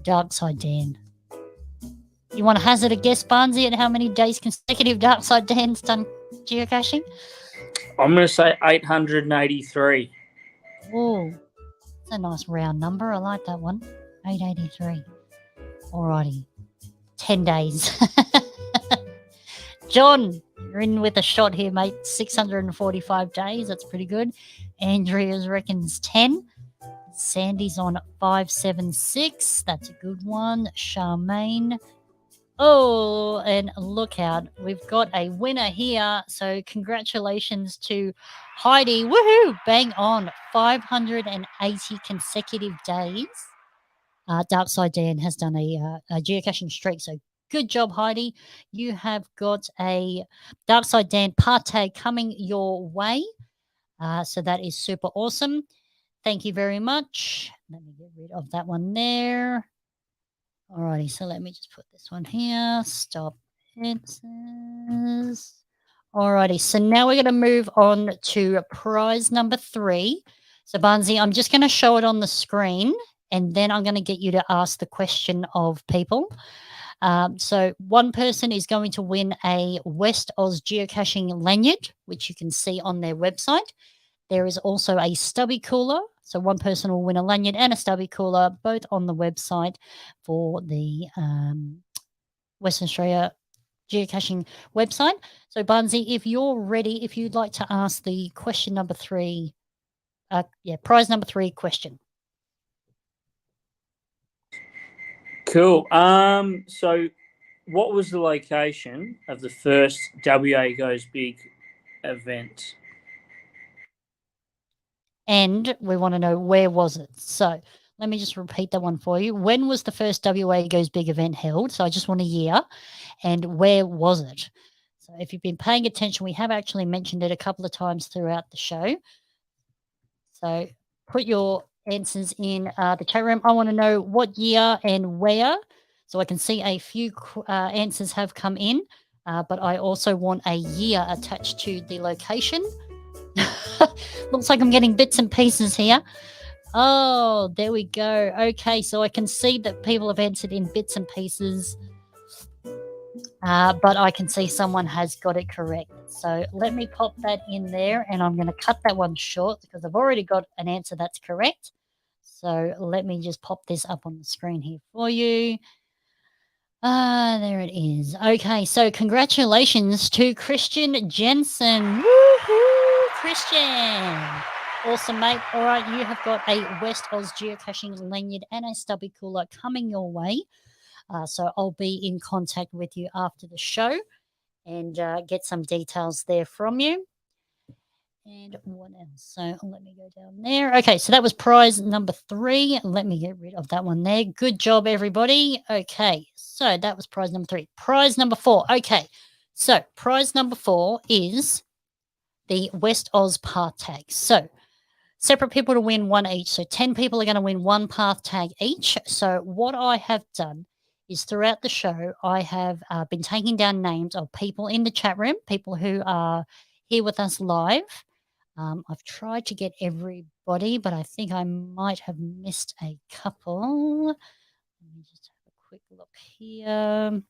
Darkside Dan? You want to hazard a guess, Barnsey, at how many days consecutive Darkside Dan's done geocaching? I'm going to say 883. Oh, that's a nice round number. I like that one. 883. Alrighty. 10 days. John, you're in with a shot here, mate. 645 days. That's pretty good. Andrea's reckons 10. Sandy's on 576. That's a good one. Charmaine. Oh, and look out. We've got a winner here. So congratulations to Heidi. Woohoo! Bang on. 580 consecutive days. Darkside Dan has done a geocaching streak. So good job, Heidi. You have got a Darkside Dan part tag coming your way. So that is super awesome. Thank you very much. Let me get rid of that one there. Alrighty, so let me just put this one here. Stop answers. Alrighty, so now we're going to move on to prize number 3. So Barnsey, I'm just going to show it on the screen, and then I'm going to get you to ask the question of people. So one person is going to win a West Oz geocaching lanyard, which you can see on their website. There is also a stubby cooler. So one person will win a lanyard and a stubby cooler, both on the website for the Western Australia geocaching website. So Barnsey, if you're ready, if you'd like to ask the question number 3, prize number 3 question. Cool. So what was the location of the first WA Goes Big event? And we want to know, where was it? So let me just repeat that one for you. When was the first WA Goes Big event held? So I just want a year. And where was it? So if you've been paying attention, we have actually mentioned it a couple of times throughout the show. So put your answers in the chat room. I want to know what year and where. So I can see a few answers have come in. but I also want a year attached to the location. Looks like I'm getting bits and pieces here. Oh, there we go. Okay, so I can see that people have answered in bits and pieces, but I can see someone has got it correct. So let me pop that in there, and I'm going to cut that one short because I've already got an answer that's correct. So let me just pop this up on the screen here for you. There it is. Okay, so congratulations to Christian Jensen. Woohoo, Christian! Awesome, mate. All right, you have got a West Oz geocaching lanyard and a stubby cooler coming your way. So I'll be in contact with you after the show and get some details there from you. And what else? So let me go down there. Okay, so that was prize number 3. Let me get rid of that one there. Good job, everybody. Okay, so that was prize number 3. Prize number 4. Okay, so prize number 4 is the West Oz path tag. So separate people to win one each. So 10 people are going to win one path tag each. So what I have done is throughout the show, I have been taking down names of people in the chat room, people who are here with us live. I've tried to get everybody, but I think I might have missed a couple. Let me just have a quick look here.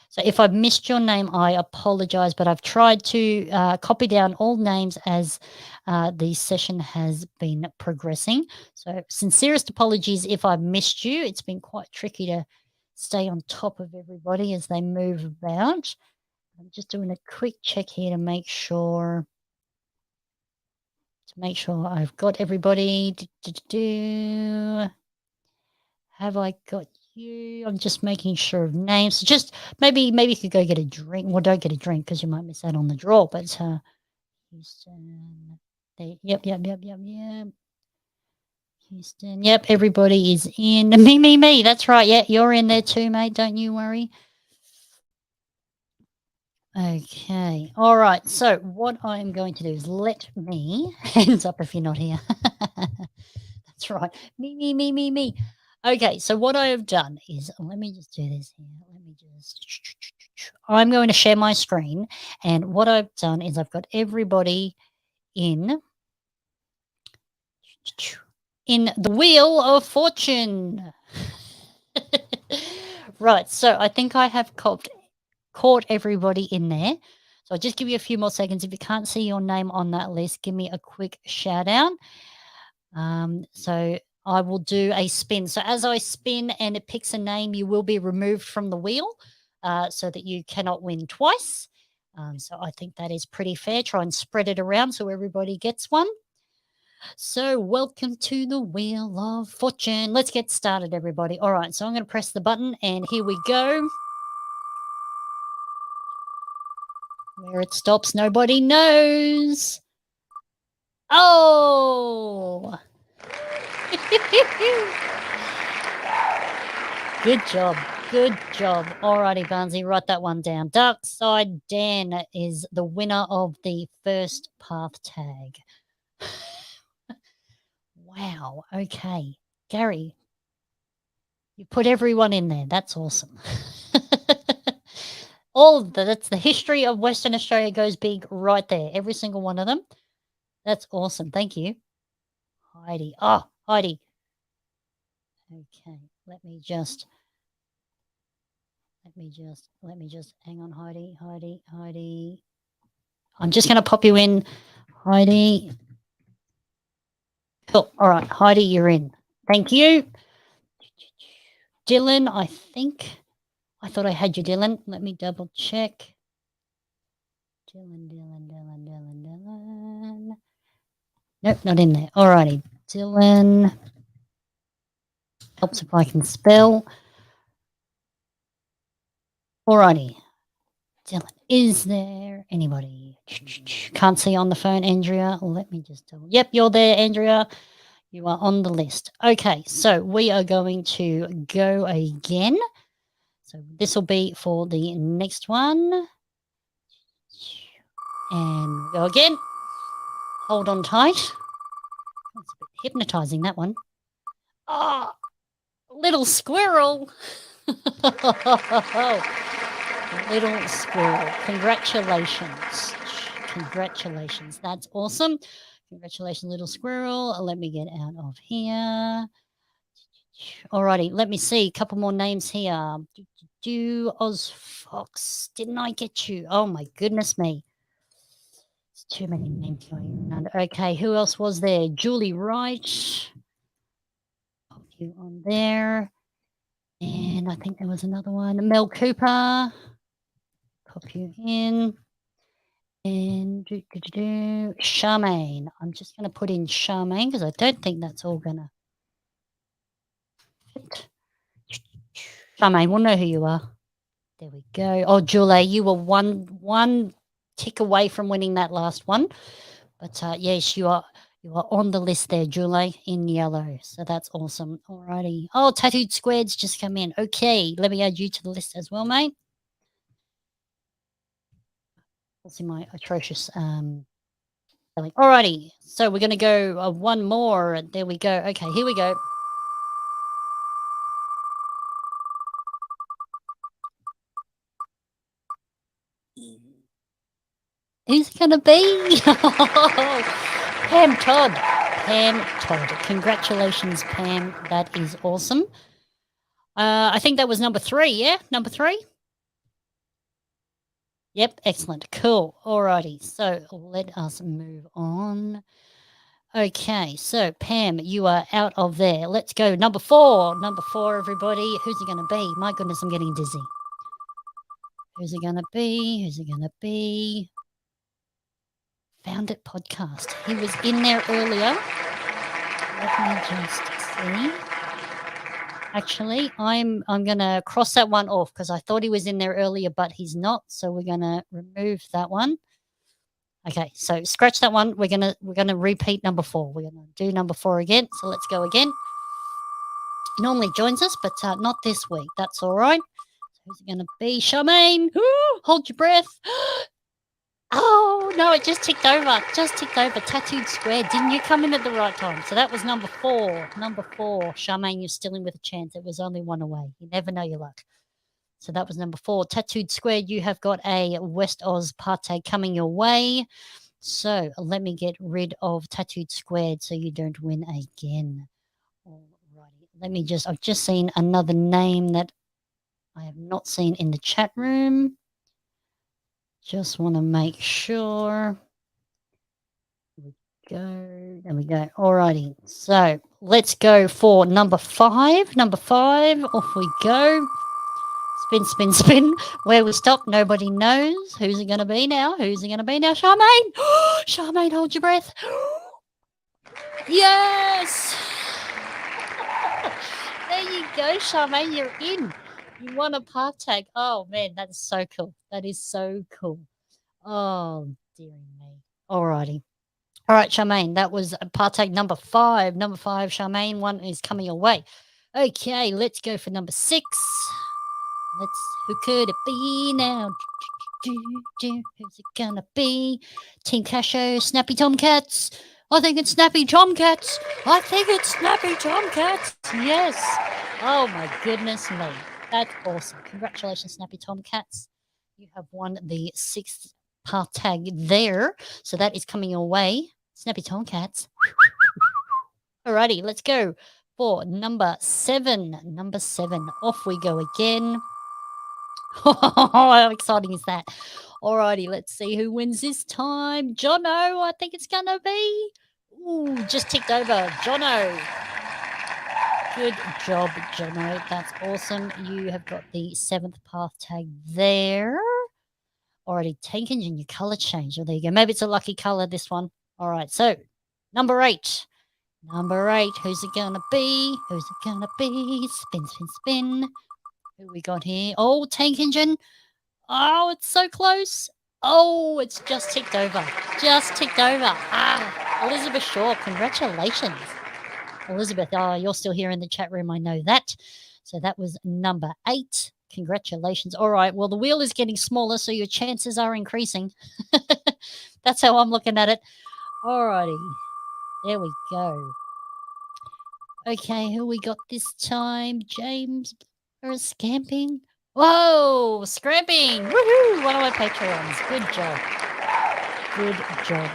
So if I've missed your name, I apologize, but I've tried to copy down all names as the session has been progressing. So sincerest apologies if I've missed you. It's been quite tricky to stay on top of everybody as they move about. I'm just doing a quick check here to make sure I've got everybody. Have I got you? I'm just making sure of names. Just maybe you could go get a drink. Well, don't get a drink because you might miss out on the draw. But Houston, yep. Houston, yep. Everybody is in. Me. That's right. Yeah, you're in there too, mate. Don't you worry. Okay. All right. So what I'm going to do is let me hands up if you're not here. That's right. Me. Okay. So what I have done is let me just do this here. I'm going to share my screen, and what I've done is I've got everybody in the Wheel of Fortune. Right. So I think I have caught everybody in there. So I'll just give you a few more seconds. If you can't see your name on that list, give me a quick shout out. So I will do a spin. So as I spin and it picks a name, you will be removed from the wheel so that you cannot win twice. So I think that is pretty fair. Try and spread it around so everybody gets one. So welcome to the Wheel of Fortune. Let's get started, everybody. All right, so I'm going to press the button and here we go. Where it stops, nobody knows. Oh! Good job. Alrighty, Barnsey, write that one down. Dark Side Dan is the winner of the first path tag. Wow. Okay. Gary, you put everyone in there. That's awesome. That's the history of Western Australia goes big right there. Every single one of them. That's awesome. Thank you. Heidi. Oh, Heidi. Okay. Let me just hang on, Heidi. I'm just going to pop you in, Heidi. Cool. All right, Heidi, you're in. Thank you. Dylan, I thought I had you, Dylan. Let me double check. Dylan. Nope, not in there. All righty. Dylan. Helps if I can spell. All righty. Dylan, is there anybody? Can't see on the phone, Andrea. Let me just double. Yep, you're there, Andrea. You are on the list. Okay, so we are going to go again. So this will be for the next one. And go again. Hold on tight. That's a bit hypnotizing, that one. Oh, little squirrel. Little squirrel. Congratulations. Congratulations. That's awesome. Congratulations, little squirrel. Let me get out of here. Alrighty, let me see. A couple more names here. Oz Fox. Didn't I get you? Oh my goodness me. It's too many names going around. Okay, who else was there? Julie Wright. Pop you on there. And I think there was another one. Mel Cooper. Pop you in. And Charmaine. I'm just going to put in Charmaine because I don't think that's all going to fit. Charmaine, we'll know who you are. There we go. Oh, Julie, you were one tick away from winning that last one. But yes, you are on the list there, Julie, in yellow. So that's awesome. Alrighty. Oh, Tattooed Squared's just come in. Okay, let me add you to the list as well, mate. Let's see my atrocious spelling. Alrighty. So we're gonna go one more. There we go. Okay, here we go. Who's it gonna be? Pam Todd. Pam Todd. Congratulations, Pam. That is awesome. I think that was number 3, yeah? Number 3? Yep, excellent. Cool. Alrighty. So let us move on. Okay, so Pam, you are out of there. Let's go. Number 4. Number 4, everybody. Who's it gonna be? My goodness, I'm getting dizzy. Who's it gonna be? Who's it gonna be? Found It podcast. He was in there earlier. Let me just see. Actually, I'm gonna cross that one off because I thought he was in there earlier, but he's not. So we're gonna remove that one. Okay, so scratch that one. We're gonna repeat number 4. We're gonna do number 4 again. So let's go again. Normally joins us, but not this week. That's all right. So who's it gonna be? Charmaine. Hold your breath. Oh, no, it just ticked over. Just ticked over. Tattooed Square. Didn't you come in at the right time? So that was number 4. Number 4. Charmaine, you're still in with a chance. It was only one away. You never know your luck. So that was number 4. Tattooed Square, you have got a West Oz party coming your way. So let me get rid of Tattooed Squared so you don't win again. Alrighty. I've just seen another name that I have not seen in the chat room. Just want to make sure. There we go. Alrighty. So let's go for number 5. Number 5. Off we go. Spin, spin, spin. Where we stop, nobody knows. Who's it going to be now? Who's it going to be now? Charmaine. Charmaine, hold your breath. Yes. There you go, Charmaine. You're in. You won a park tag. Oh, man, that is so cool. That is so cool. Oh, dearie me. Alrighty. All right, Charmaine, that was park tag number 5. Number 5, Charmaine, one is coming away. Okay, let's go for number 6. Who could it be now? Who's it gonna be? Team Casho, Snappy Tomcats. I think it's Snappy Tomcats. Yes. Oh my goodness me. That's awesome. Congratulations, Snappy Tomcats. You have won the 6th part tag there. So that is coming your way. Snappy Tomcats. Alrighty, let's go for number 7. Number 7. Off we go again. How exciting is that? Alrighty, let's see who wins this time. Jono, I think it's going to be. Ooh, just ticked over. Jono. Good job, Jono. That's awesome. You have got the 7th path tag there. Already taken in your color change. Oh, there you go. Maybe it's a lucky color, this one. All right, so number 8. Number 8. Who's it going to be? Who's it going to be? Spin, spin, spin. Who we got here? Oh, Tank Engine. Oh, it's so close. Oh, it's just ticked over. Just ticked over. Elizabeth Shaw, congratulations. Elizabeth, you're still here in the chat room. I know that. So that was number 8. Congratulations. All right. Well, the wheel is getting smaller, so your chances are increasing. That's how I'm looking at it. All righty. There we go. Okay, who we got this time? James Scamping. Whoa, scrapping. Woohoo, one of my Patreons. Good job. Good job.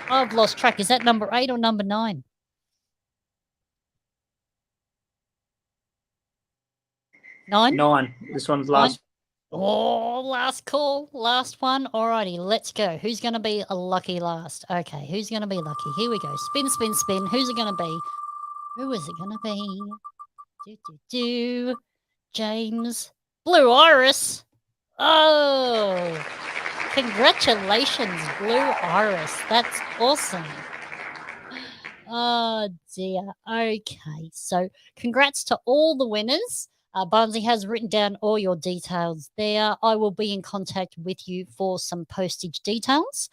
I've lost track. Is that number 8 or number 9? 9? 9. This one's 9? last. Oh, last call. Last one. Alrighty, let's go. Who's going to be a lucky last? Okay, who's going to be lucky? Here we go. Spin, spin, spin. Who's it going to be? Who is it going to be? James. Blue Iris. Oh, congratulations, Blue Iris. That's awesome. Oh, dear. Okay, so congrats to all the winners. Barnsley has written down all your details there. I will be in contact with you for some postage details,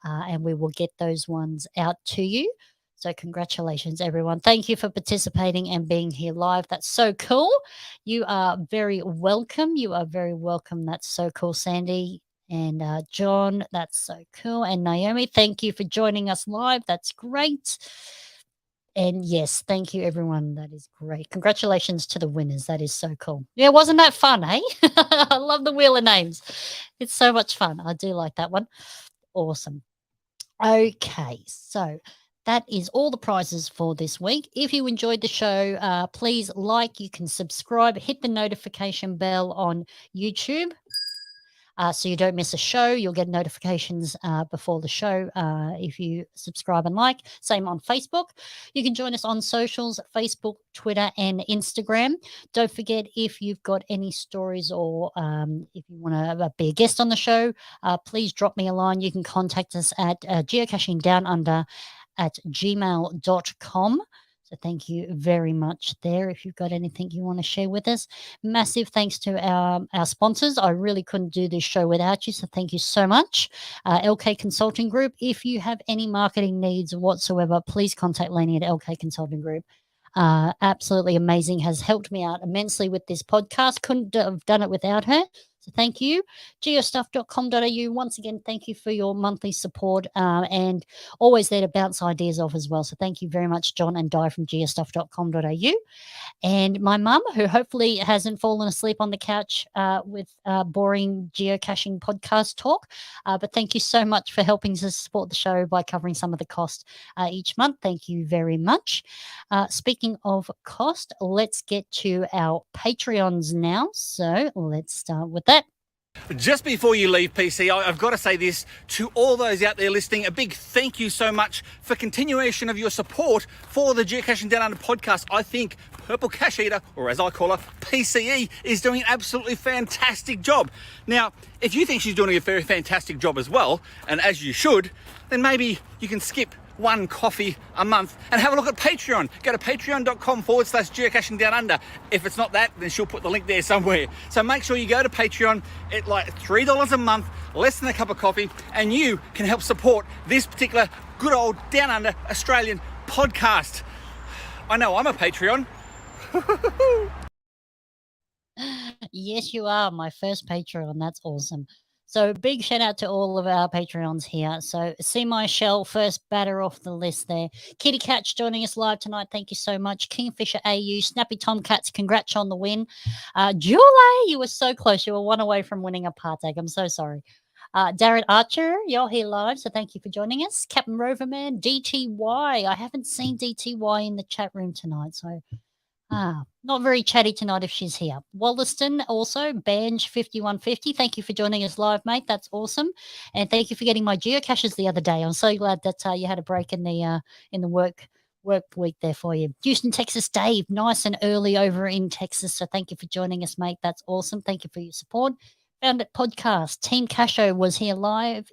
and we will get those ones out to you. So, congratulations, everyone. Thank you for participating and being here live. That's so cool. You are very welcome. You are very welcome. That's so cool, Sandy. And John, that's so cool. And Naomi, thank you for joining us live. That's great. And yes, thank you, everyone. That is great. Congratulations to the winners. That is so cool. Yeah, wasn't that fun, eh? I love the Wheel of Names. It's so much fun. I do like that one. Awesome. Okay, so that is all the prizes for this week. If you enjoyed the show, please like, you can subscribe, hit the notification bell on YouTube. So you don't miss a show. You'll get notifications before the show if you subscribe and like. Same on Facebook. You can join us on socials, Facebook, Twitter, and Instagram. Don't forget, if you've got any stories or if you want to be a guest on the show, please drop me a line. You can contact us at geocachingdownunder@gmail.com. So thank you very much there. If you've got anything you want to share with us, massive thanks to our sponsors. I really couldn't do this show without you, so thank you so much. LK Consulting Group. If you have any marketing needs whatsoever, please contact Lainey at LK Consulting Group. Absolutely amazing. Has helped me out immensely with this podcast. Couldn't have done it without her. So thank you. Geostuff.com.au. Once again, thank you for your monthly support and always there to bounce ideas off as well. So thank you very much, John and Di from geostuff.com.au. And my mum, who hopefully hasn't fallen asleep on the couch with boring geocaching podcast talk. But thank you so much for helping to support the show by covering some of the cost each month. Thank you very much. Speaking of cost, let's get to our Patreons now. So let's start with that. Just before you leave, PC, I've got to say this to all those out there listening. A big thank you so much for continuation of your support for the Geocaching Down Under podcast. I think Purple Cash Eater, or as I call her, PCE, is doing an absolutely fantastic job. Now, if you think she's doing a very fantastic job as well, and as you should, then maybe you can skip one coffee a month and have a look at Patreon. Go to patreon.com/geocaching down under. If it's not that, then she'll put the link there somewhere. So make sure you go to Patreon at like $3 a month, less than a cup of coffee, and you can help support this particular good old Down Under Australian podcast. I know I'm a Patreon. Yes, you are my first Patreon. That's awesome. So big shout out to all of our Patreons here. So see my shell, first batter off the list there. Kitty Catch joining us live tonight. Thank you so much. Kingfisher AU, Snappy Tomcats, congrats on the win. Julie, you were so close. You were one away from winning a partake. I'm so sorry. Darren Archer, you're here live, so thank you for joining us. Captain Roverman, DTY. I haven't seen DTY in the chat room tonight, so not very chatty tonight if she's here. Wollaston also, Banj5150. Thank you for joining us live, mate. That's awesome. And thank you for getting my geocaches the other day. I'm so glad that you had a break in the work week there for you. Houston, Texas, Dave, nice and early over in Texas. So thank you for joining us, mate. That's awesome. Thank you for your support. Found It Podcast. Team Casho is here live.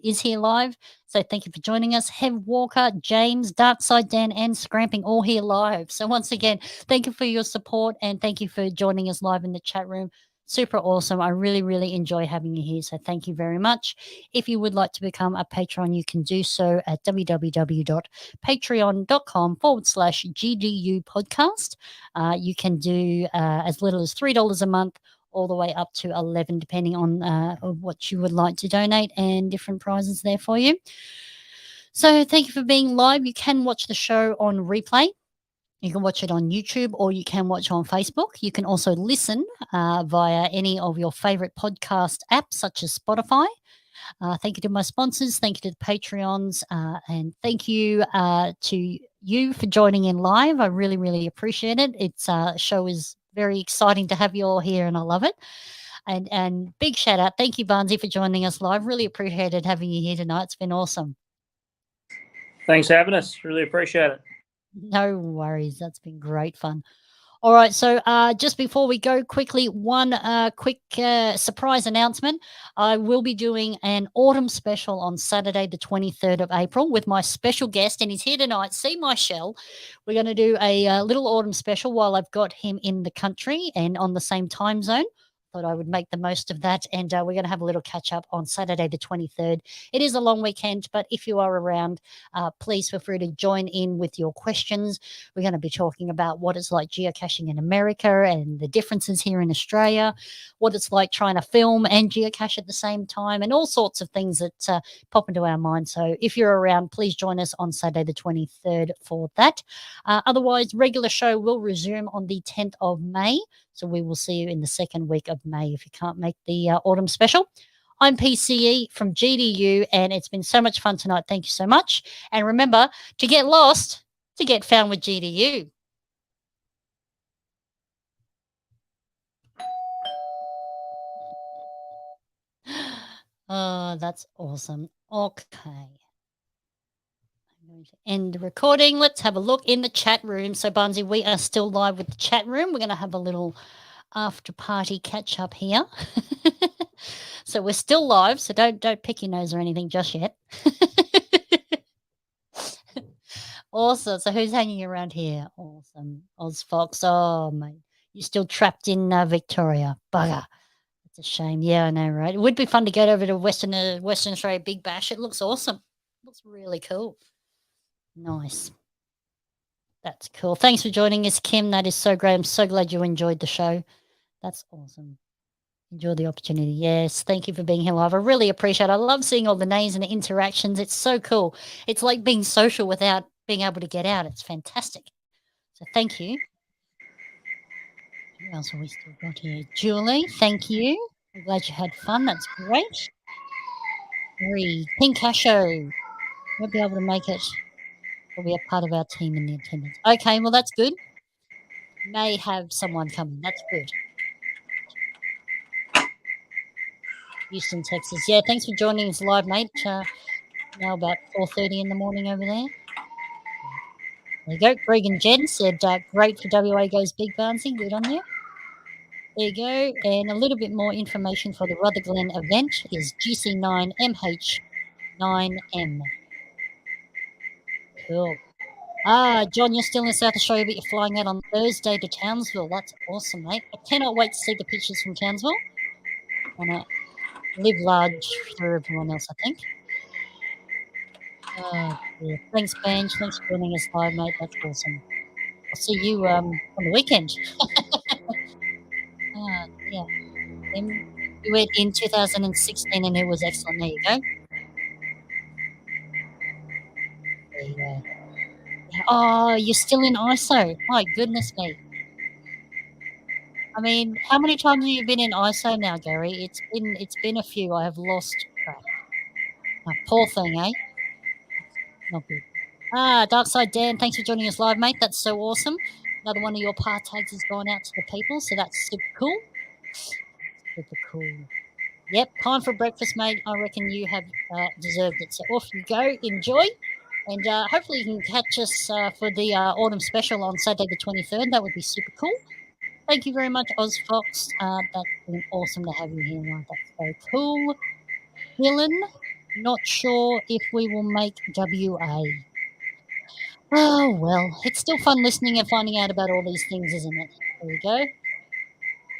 So thank you for joining us. Hev Walker, James, Darkside Dan, and Scramping all here live. So once again, thank you for your support and thank you for joining us live in the chat room. Super awesome. I really, really enjoy having you here. So thank you very much. If you would like to become a patron, you can do so at www.patreon.com/GDU podcast. You can do as little as $3 a month, all the way up to 11, depending on what you would like to donate, and different prizes there for you. So thank you for being live. You can watch the show on replay. You can watch it on YouTube or you can watch on Facebook. You can also listen via any of your favorite podcast apps, such as Spotify. Thank you to my sponsors. Thank you to the Patreons. And thank you to you for joining in live. I really, really appreciate it. It's show is very exciting to have you all here, and I love it. And big shout out. Thank you, Barnsey, for joining us live. Really appreciated having you here tonight. It's been awesome. Thanks for having us. Really appreciate it. No worries. That's been great fun. All right. So just before we go, quickly, one quick surprise announcement. I will be doing an autumn special on Saturday, the 23rd of April, with my special guest, and he's here tonight. See my shell. We're going to do a little autumn special while I've got him in the country and on the same time zone. Thought I would make the most of that, and we're going to have a little catch up on Saturday the 23rd. It is a long weekend, but if you are around, please feel free to join in with your questions. We're going to be talking about what it's like geocaching in America and the differences here in Australia, what it's like trying to film and geocache at the same time, and all sorts of things that pop into our mind. So if you're around, please join us on Saturday the 23rd for that. Otherwise, regular show will resume on the 10th of May. So we will see you in the second week of May if you can't make the autumn special. I'm PCE from GDU, and it's been so much fun tonight. Thank you so much. And remember, to get lost, to get found with GDU. Oh, that's awesome. Okay. I'm going to end the recording. Let's have a look in the chat room. So, Barnsey, we are still live with the chat room. We're going to have a little after party catch up here. So we're still live, so don't pick your nose or anything just yet. Awesome. So who's hanging around here? Awesome. Ozfox. Oh, mate. You're still trapped in Victoria. Bugger. That's a shame. Yeah, I know, right? It would be fun to get over to Western Australia Big Bash. It looks awesome. It looks really cool. Nice. That's cool. Thanks for joining us, Kim. That is so great. I'm so glad you enjoyed the show. That's awesome. Enjoy the opportunity. Yes. Thank you for being here live. I really appreciate it. I love seeing all the names and the interactions. It's so cool. It's like being social without being able to get out. It's fantastic. So thank you. Who else have we still got here? Julie, thank you. I'm glad you had fun. That's great. Marie, Pink Casho. Won't be able to make it. Will be a part of our team in the attendance. Okay, well, that's good. May have someone coming. That's good. Houston, Texas. Yeah, thanks for joining us live, mate. Now about 4:30 in the morning over there. There you go. Greg and Jen said, great for WA Goes Big, Barnsey. Good on you. There you go. And a little bit more information for the Rutherglen event is GC9MH9M. Cool. John, you're still in South Australia, but you're flying out on Thursday to Townsville. That's awesome, mate. I cannot wait to see the pictures from Townsville. Want to live large for everyone else, I think. Yeah. Thanks, Benj. Thanks for joining us live, mate. That's awesome. I'll see you on the weekend. Yeah. You went in 2016 and it was excellent. There you go. There you go. Yeah. Oh, you're still in ISO. My goodness me. I mean, how many times have you been in ISO now, Gary? It's been a few. I have lost track. Poor thing, eh? Not good. Darkside Dan, thanks for joining us live, mate. That's so awesome. Another one of your par tags has gone out to the people, so that's super cool. Super cool. Yep, time for breakfast, mate. I reckon you have deserved it. So off you go. Enjoy. And hopefully you can catch us for the autumn special on Saturday the 23rd. That would be super cool. Thank you very much, Ozfox. That's been awesome to have you here, mate. That's very cool. Dylan, not sure if we will make WA. Oh, well, it's still fun listening and finding out about all these things, isn't it? There we go.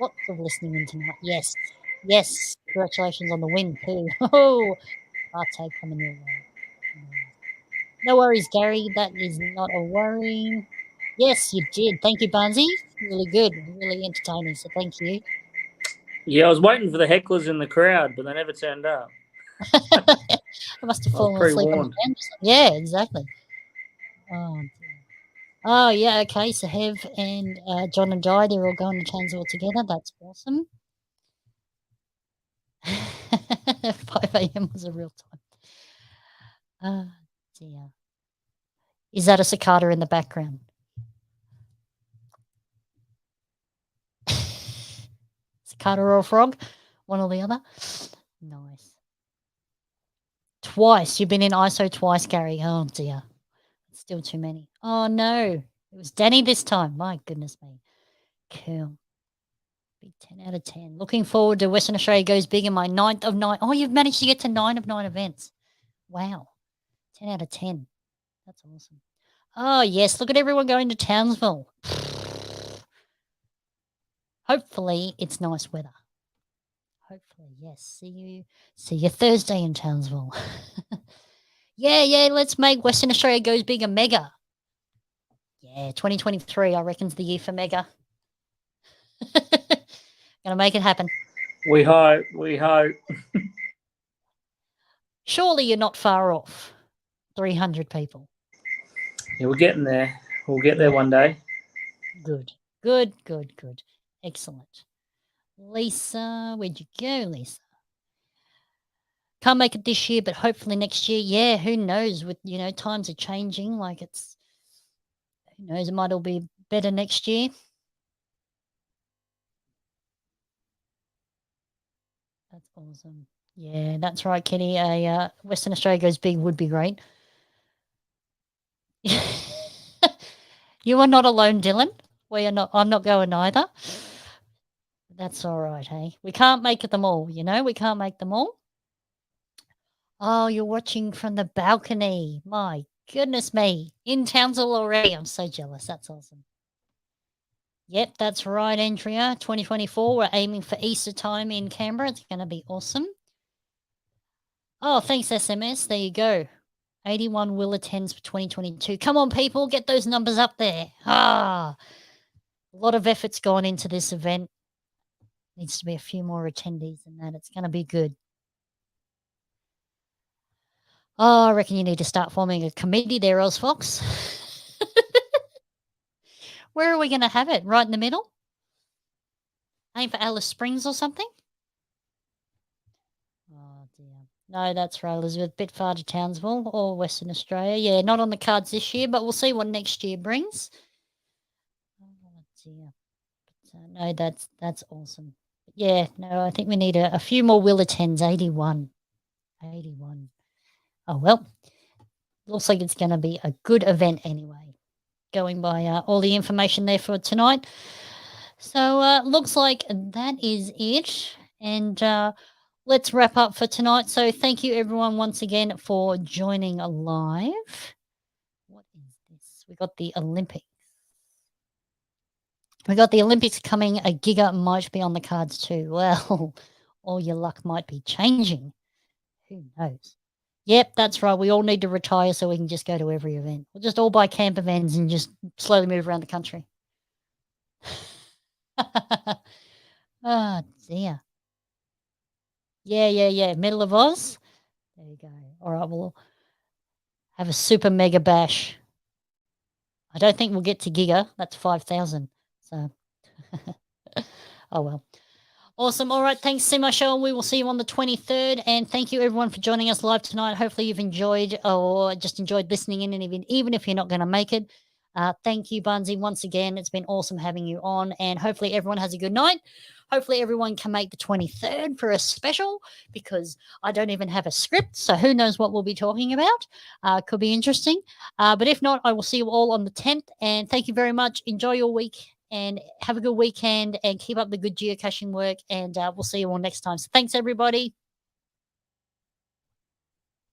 Lots of listening in tonight. Yes. Yes. Congratulations on the win, too. Oh, tag coming your way. No worries, Gary. That is not a worry. Yes, you did. Thank you, Barnsey. Really good. Really entertaining. So thank you. Yeah, I was waiting for the hecklers in the crowd, but they never turned up. I must have fallen asleep on the camera. Yeah, exactly. Oh, dear. Oh, yeah, okay. So Hev and John and Di, they're all going to Townsville together. That's awesome. 5 a.m. was a real time. Oh, dear. Is that a cicada in the background? Cicada or a frog? One or the other? Nice. Twice. You've been in ISO twice, Gary. Oh, dear. Still too many. Oh, no. It was Danny this time. My goodness me. Cool. Big 10 out of 10. Looking forward to Western Australia Goes Big in my 9th of 9. Oh, you've managed to get to 9 of 9 events. Wow. 10 out of 10. That's awesome. Oh, yes. Look at everyone going to Townsville. Hopefully, it's nice weather. Hopefully, yes. See you Thursday in Townsville. Yeah, let's make Western Australia Goes Big a mega. Yeah, 2023, I reckon's the year for mega. Gonna make it happen. We hope. Surely you're not far off. 300 people. Yeah, we're getting there. We'll get there one day. Good. Excellent. Lisa, where'd you go, Lisa? Can't make it this year, but hopefully next year. Yeah, who knows? With times are changing. Like who knows? It might all be better next year. That's awesome. Yeah, that's right, Kitty. A Western Australia Goes Big would be great. You are not alone, Dylan. I'm not going either. That's all right, hey. We can't make them all, we can't make them all. Oh, you're watching from the balcony. My goodness me. In Townsville already. I'm so jealous. That's awesome. Yep, that's right, Andrea. 2024. We're aiming for Easter time in Canberra. It's going to be awesome. Oh, thanks, SMS. There you go. 81 will attends for 2022. Come on, people. Get those numbers up there. A lot of effort's gone into this event. Needs to be a few more attendees than that. It's going to be good. Oh, I reckon you need to start forming a committee there, Fox. Where are we going to have it? Right in the middle? Aim for Alice Springs or something? Oh, dear. No, that's right, Elizabeth. Bit far to Townsville or Western Australia. Yeah, not on the cards this year, but we'll see what next year brings. Oh, dear. But, no, that's awesome. But yeah, no, I think we need a few more will attends. 81. Oh, well. Looks like it's going to be a good event anyway, going by all the information there for tonight. So looks like that is it. And let's wrap up for tonight. So thank you, everyone, once again for joining live. What is this? We got the Olympics. Coming. A giga might be on the cards too. Well, all your luck might be changing. Who knows? Yep, that's right. We all need to retire so we can just go to every event. We'll just all buy camper vans and just slowly move around the country. Oh, dear. Yeah. Middle of Oz. There you go. All right, we'll have a super mega bash. I don't think we'll get to giga. That's 5,000. So, oh well. Awesome. All right. Thanks so much, Cheryl. We will see you on the 23rd. And thank you, everyone, for joining us live tonight. Hopefully you've enjoyed or just enjoyed listening in, and even if you're not going to make it. Thank you, Bunsey, once again. It's been awesome having you on, and hopefully everyone has a good night. Hopefully everyone can make the 23rd for a special, because I don't even have a script, so who knows what we'll be talking about. Could be interesting. But if not, I will see you all on the 10th, and thank you very much. Enjoy your week, and have a good weekend, and keep up the good geocaching work, and we'll see you all next time. So thanks, everybody.